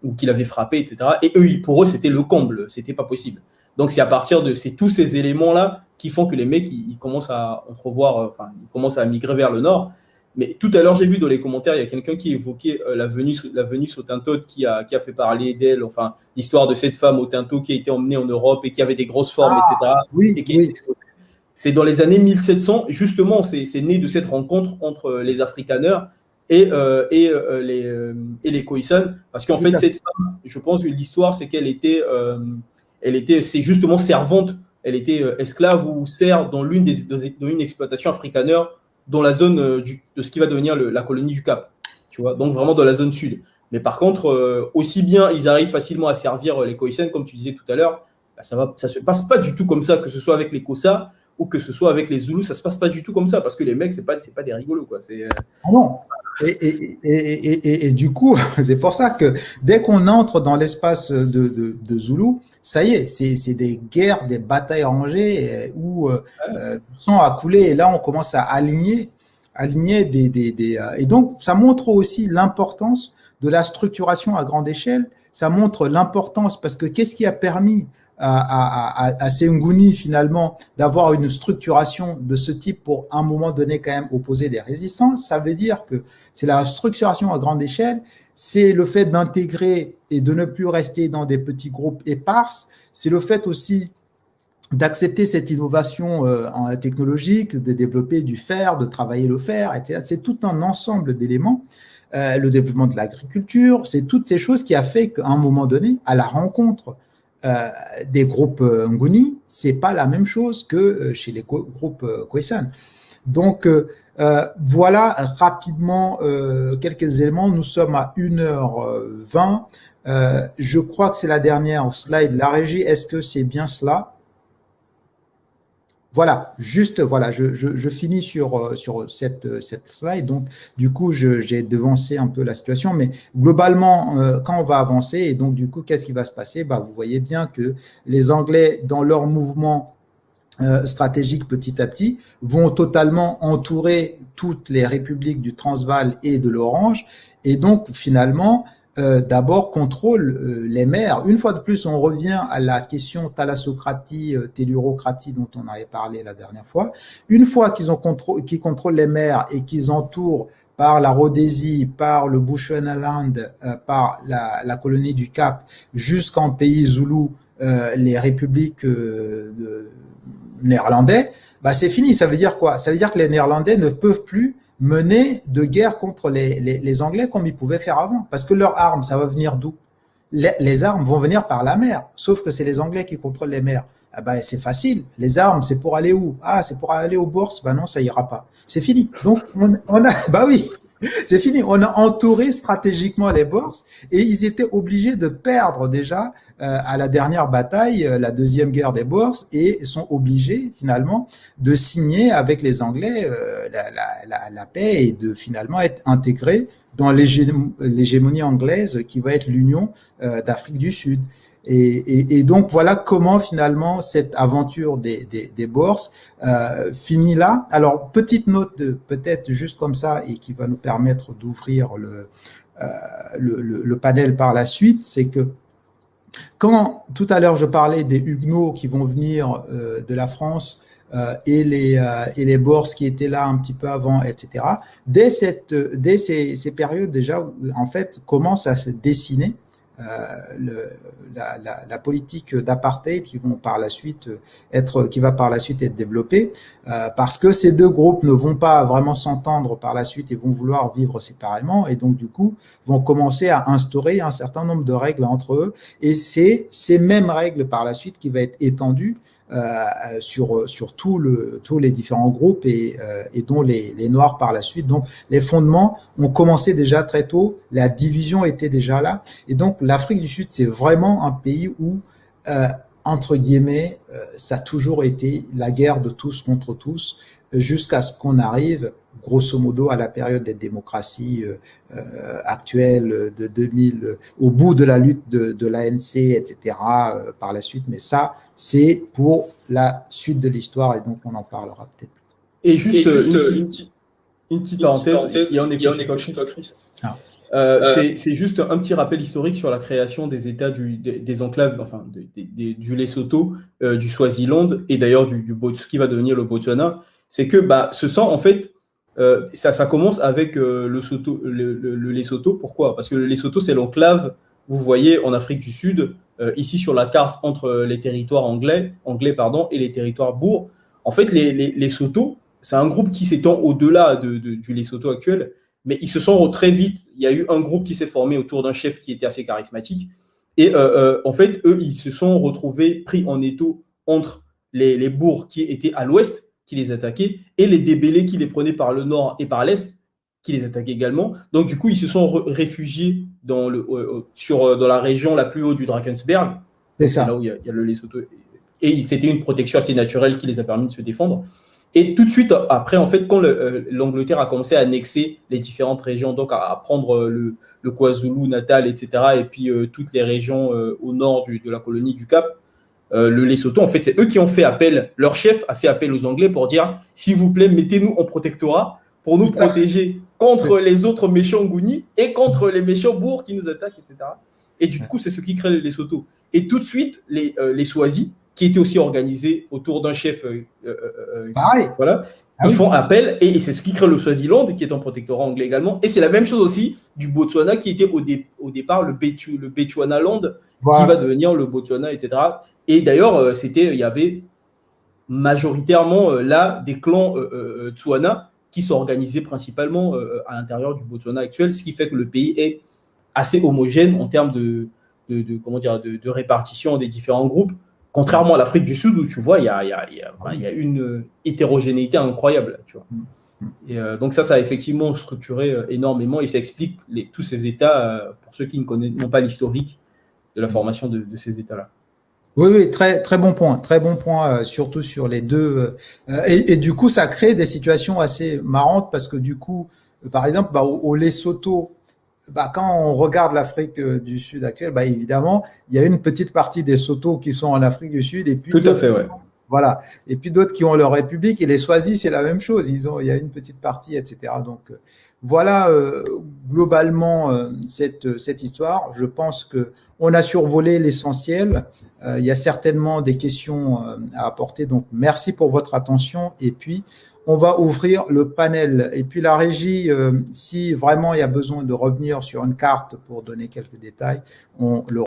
ou qui l'avait frappé, etc. Et eux, pour eux, c'était le comble, c'était pas possible. Donc, c'est à partir de tous ces éléments-là qui font que les mecs, ils commencent à entrevoir, ils commencent à migrer vers le nord. Mais tout à l'heure, j'ai vu dans les commentaires, il y a quelqu'un qui évoquait la Vénus hottentote qui a fait parler d'elle, l'histoire de cette femme hottentot qui a été emmenée en Europe et qui avait des grosses formes, etc. C'est dans les années 1700, justement, c'est né de cette rencontre entre les Afrikaners et les Khoisan, parce qu'en fait, cette femme, je pense que l'histoire, c'est qu'elle était, c'est justement servante, elle était esclave ou serf dans une exploitation afrikaner dans la zone de ce qui va devenir la colonie du Cap, tu vois, donc vraiment dans la zone sud. Mais par contre, aussi bien ils arrivent facilement à servir les Khoisan, comme tu disais tout à l'heure, ça se passe pas du tout comme ça, que ce soit avec les Xhosa ou que ce soit avec les Zoulous, ça se passe pas du tout comme ça, parce que les mecs, c'est pas des rigolos, quoi. Ah non. Et du coup, c'est pour ça que dès qu'on entre dans l'espace de Zoulou, ça y est, c'est des guerres, des batailles rangées où le sang a coulé, et là on commence à aligner et donc ça montre aussi l'importance de la structuration à grande échelle, ça montre l'importance, parce que qu'est-ce qui a permis à ces Nguni finalement d'avoir une structuration de ce type pour à un moment donné quand même opposer des résistances? Ça veut dire que c'est la structuration à grande échelle, c'est le fait d'intégrer et de ne plus rester dans des petits groupes éparses, c'est le fait aussi d'accepter cette innovation technologique, de développer du fer, de travailler le fer, etc. C'est tout un ensemble d'éléments. Le développement de l'agriculture, c'est toutes ces choses qui a fait qu'à un moment donné, à la rencontre des groupes Nguni, c'est pas la même chose que chez les groupes Khoisan. Donc, voilà rapidement quelques éléments. Nous sommes à 1h20. Je crois que c'est la dernière slide. La régie, est-ce que c'est bien cela? Voilà, juste, voilà, je finis sur cette slide. Donc, du coup, j'ai devancé un peu la situation, mais globalement, quand on va avancer, et donc, du coup, qu'est-ce qui va se passer? Vous voyez bien que les Anglais, dans leur mouvement stratégique petit à petit, vont totalement entourer toutes les républiques du Transvaal et de l'Orange, et donc, finalement, d'abord contrôle les mers. Une fois de plus, on revient à la question thalassocratie, tellurocratie dont on avait parlé la dernière fois. Une fois qu'ils contrôlent les mers et qu'ils entourent par la Rhodésie, par le Bechuanaland, par la colonie du Cap, jusqu'en pays Zoulou, les républiques néerlandais, c'est fini. Ça veut dire quoi? Ça veut dire que les Néerlandais ne peuvent plus mener de guerre contre les Anglais comme ils pouvaient faire avant. Parce que leurs armes, ça va venir d'où? Les armes vont venir par la mer. Sauf que c'est les Anglais qui contrôlent les mers. C'est facile. Les armes, c'est pour aller où? C'est pour aller aux bourses? Non, ça ira pas. C'est fini. Donc, on a, oui. C'est fini. On a entouré stratégiquement les bourses et ils étaient obligés de perdre déjà à la dernière bataille, la deuxième guerre des bourses, et sont obligés finalement de signer avec les Anglais la paix et de finalement être intégrés dans l'hégémonie anglaise qui va être l'Union d'Afrique du Sud. Et donc voilà comment finalement cette aventure des bourses finit là. Alors petite note peut-être juste comme ça et qui va nous permettre d'ouvrir le panel par la suite, c'est que quand tout à l'heure je parlais des Huguenots qui vont venir de la France et les bourses qui étaient là un petit peu avant, etc. Dès ces périodes déjà, en fait, commence à se dessiner la politique d'apartheid qui va par la suite être développée, parce que ces deux groupes ne vont pas vraiment s'entendre par la suite et vont vouloir vivre séparément, et donc du coup vont commencer à instaurer un certain nombre de règles entre eux, et c'est ces mêmes règles par la suite qui va être étendues sur tous les différents groupes et dont les Noirs par la suite. Donc, les fondements ont commencé déjà très tôt, la division était déjà là. Et donc, l'Afrique du Sud, c'est vraiment un pays où, entre guillemets, ça a toujours été la guerre de tous contre tous, jusqu'à ce qu'on arrive, grosso modo, à la période des démocraties actuelles de 2000, au bout de la lutte de l'ANC, etc., par la suite. Mais ça, c'est pour la suite de l'histoire, et donc on en parlera peut-être plus tard. Et juste une petite parenthèse, il y a un écho, Chris. C'est juste un petit rappel historique sur la création des États des enclaves, enfin du Lesotho, du Swaziland et d'ailleurs ce qui va devenir le Botswana. C'est que ce sang, en fait, ça commence avec le Lesotho. Pourquoi? Parce que le Lesotho, c'est l'enclave, vous voyez, en Afrique du Sud, ici sur la carte, entre les territoires anglais et les territoires boers. En fait, les Lesotho, c'est un groupe qui s'étend au-delà du Lesotho actuel, mais ils se sont très vite, il y a eu un groupe qui s'est formé autour d'un chef qui était assez charismatique, et en fait, eux, ils se sont retrouvés pris en étau entre les boers qui étaient à l'ouest, qui les attaquaient, et les débellés qui les prenaient par le nord et par l'est, qui les attaquaient également. Donc, du coup, ils se sont réfugiés dans la région la plus haute du Drakensberg. C'est là où il y a le Lesotho. Et c'était une protection assez naturelle qui les a permis de se défendre. Et tout de suite, après, en fait, quand l'Angleterre a commencé à annexer les différentes régions, donc à prendre le KwaZulu, Natal, etc., et puis toutes les régions au nord de la colonie du Cap, le Lesotho, en fait, c'est eux qui ont fait appel, leur chef a fait appel aux Anglais pour dire, s'il vous plaît, mettez-nous en protectorat, pour nous protéger contre les autres méchants Gounis et contre les méchants bourgs qui nous attaquent, etc. Et du coup, c'est ce qui crée les Lesotho. Et tout de suite, les Swazi, qui étaient aussi organisés autour d'un chef, voilà, ils font appel, et c'est ce qui crée le Swaziland, qui est un protectorat anglais également. Et c'est la même chose aussi du Botswana, qui était au départ le Bechuanaland, qui va devenir le Botswana, etc. Et d'ailleurs, il y avait majoritairement là des clans Tswana qui sont organisés principalement à l'intérieur du Botswana actuel, ce qui fait que le pays est assez homogène en termes de répartition des différents groupes, contrairement à l'Afrique du Sud où tu vois, il y a une hétérogénéité incroyable. Tu vois. Et donc ça a effectivement structuré énormément et ça explique tous ces États, pour ceux qui n'ont pas l'historique de la formation de ces États-là. Oui, très, très bon point, surtout sur les deux. Et du coup, ça crée des situations assez marrantes parce que du coup, par exemple, au Lesotho, quand on regarde l'Afrique du Sud actuelle, évidemment, il y a une petite partie des Soto qui sont en Afrique du Sud et puis tout à fait, ouais. Voilà. Et puis d'autres qui ont leur république et les Swazis, c'est la même chose. Il y a une petite partie, etc. Donc voilà globalement cette histoire. Je pense que on a survolé l'essentiel. Il y a certainement des questions à apporter. Donc merci pour votre attention. Et puis on va ouvrir le panel. Et puis la régie, si vraiment il y a besoin de revenir sur une carte pour donner quelques détails, on le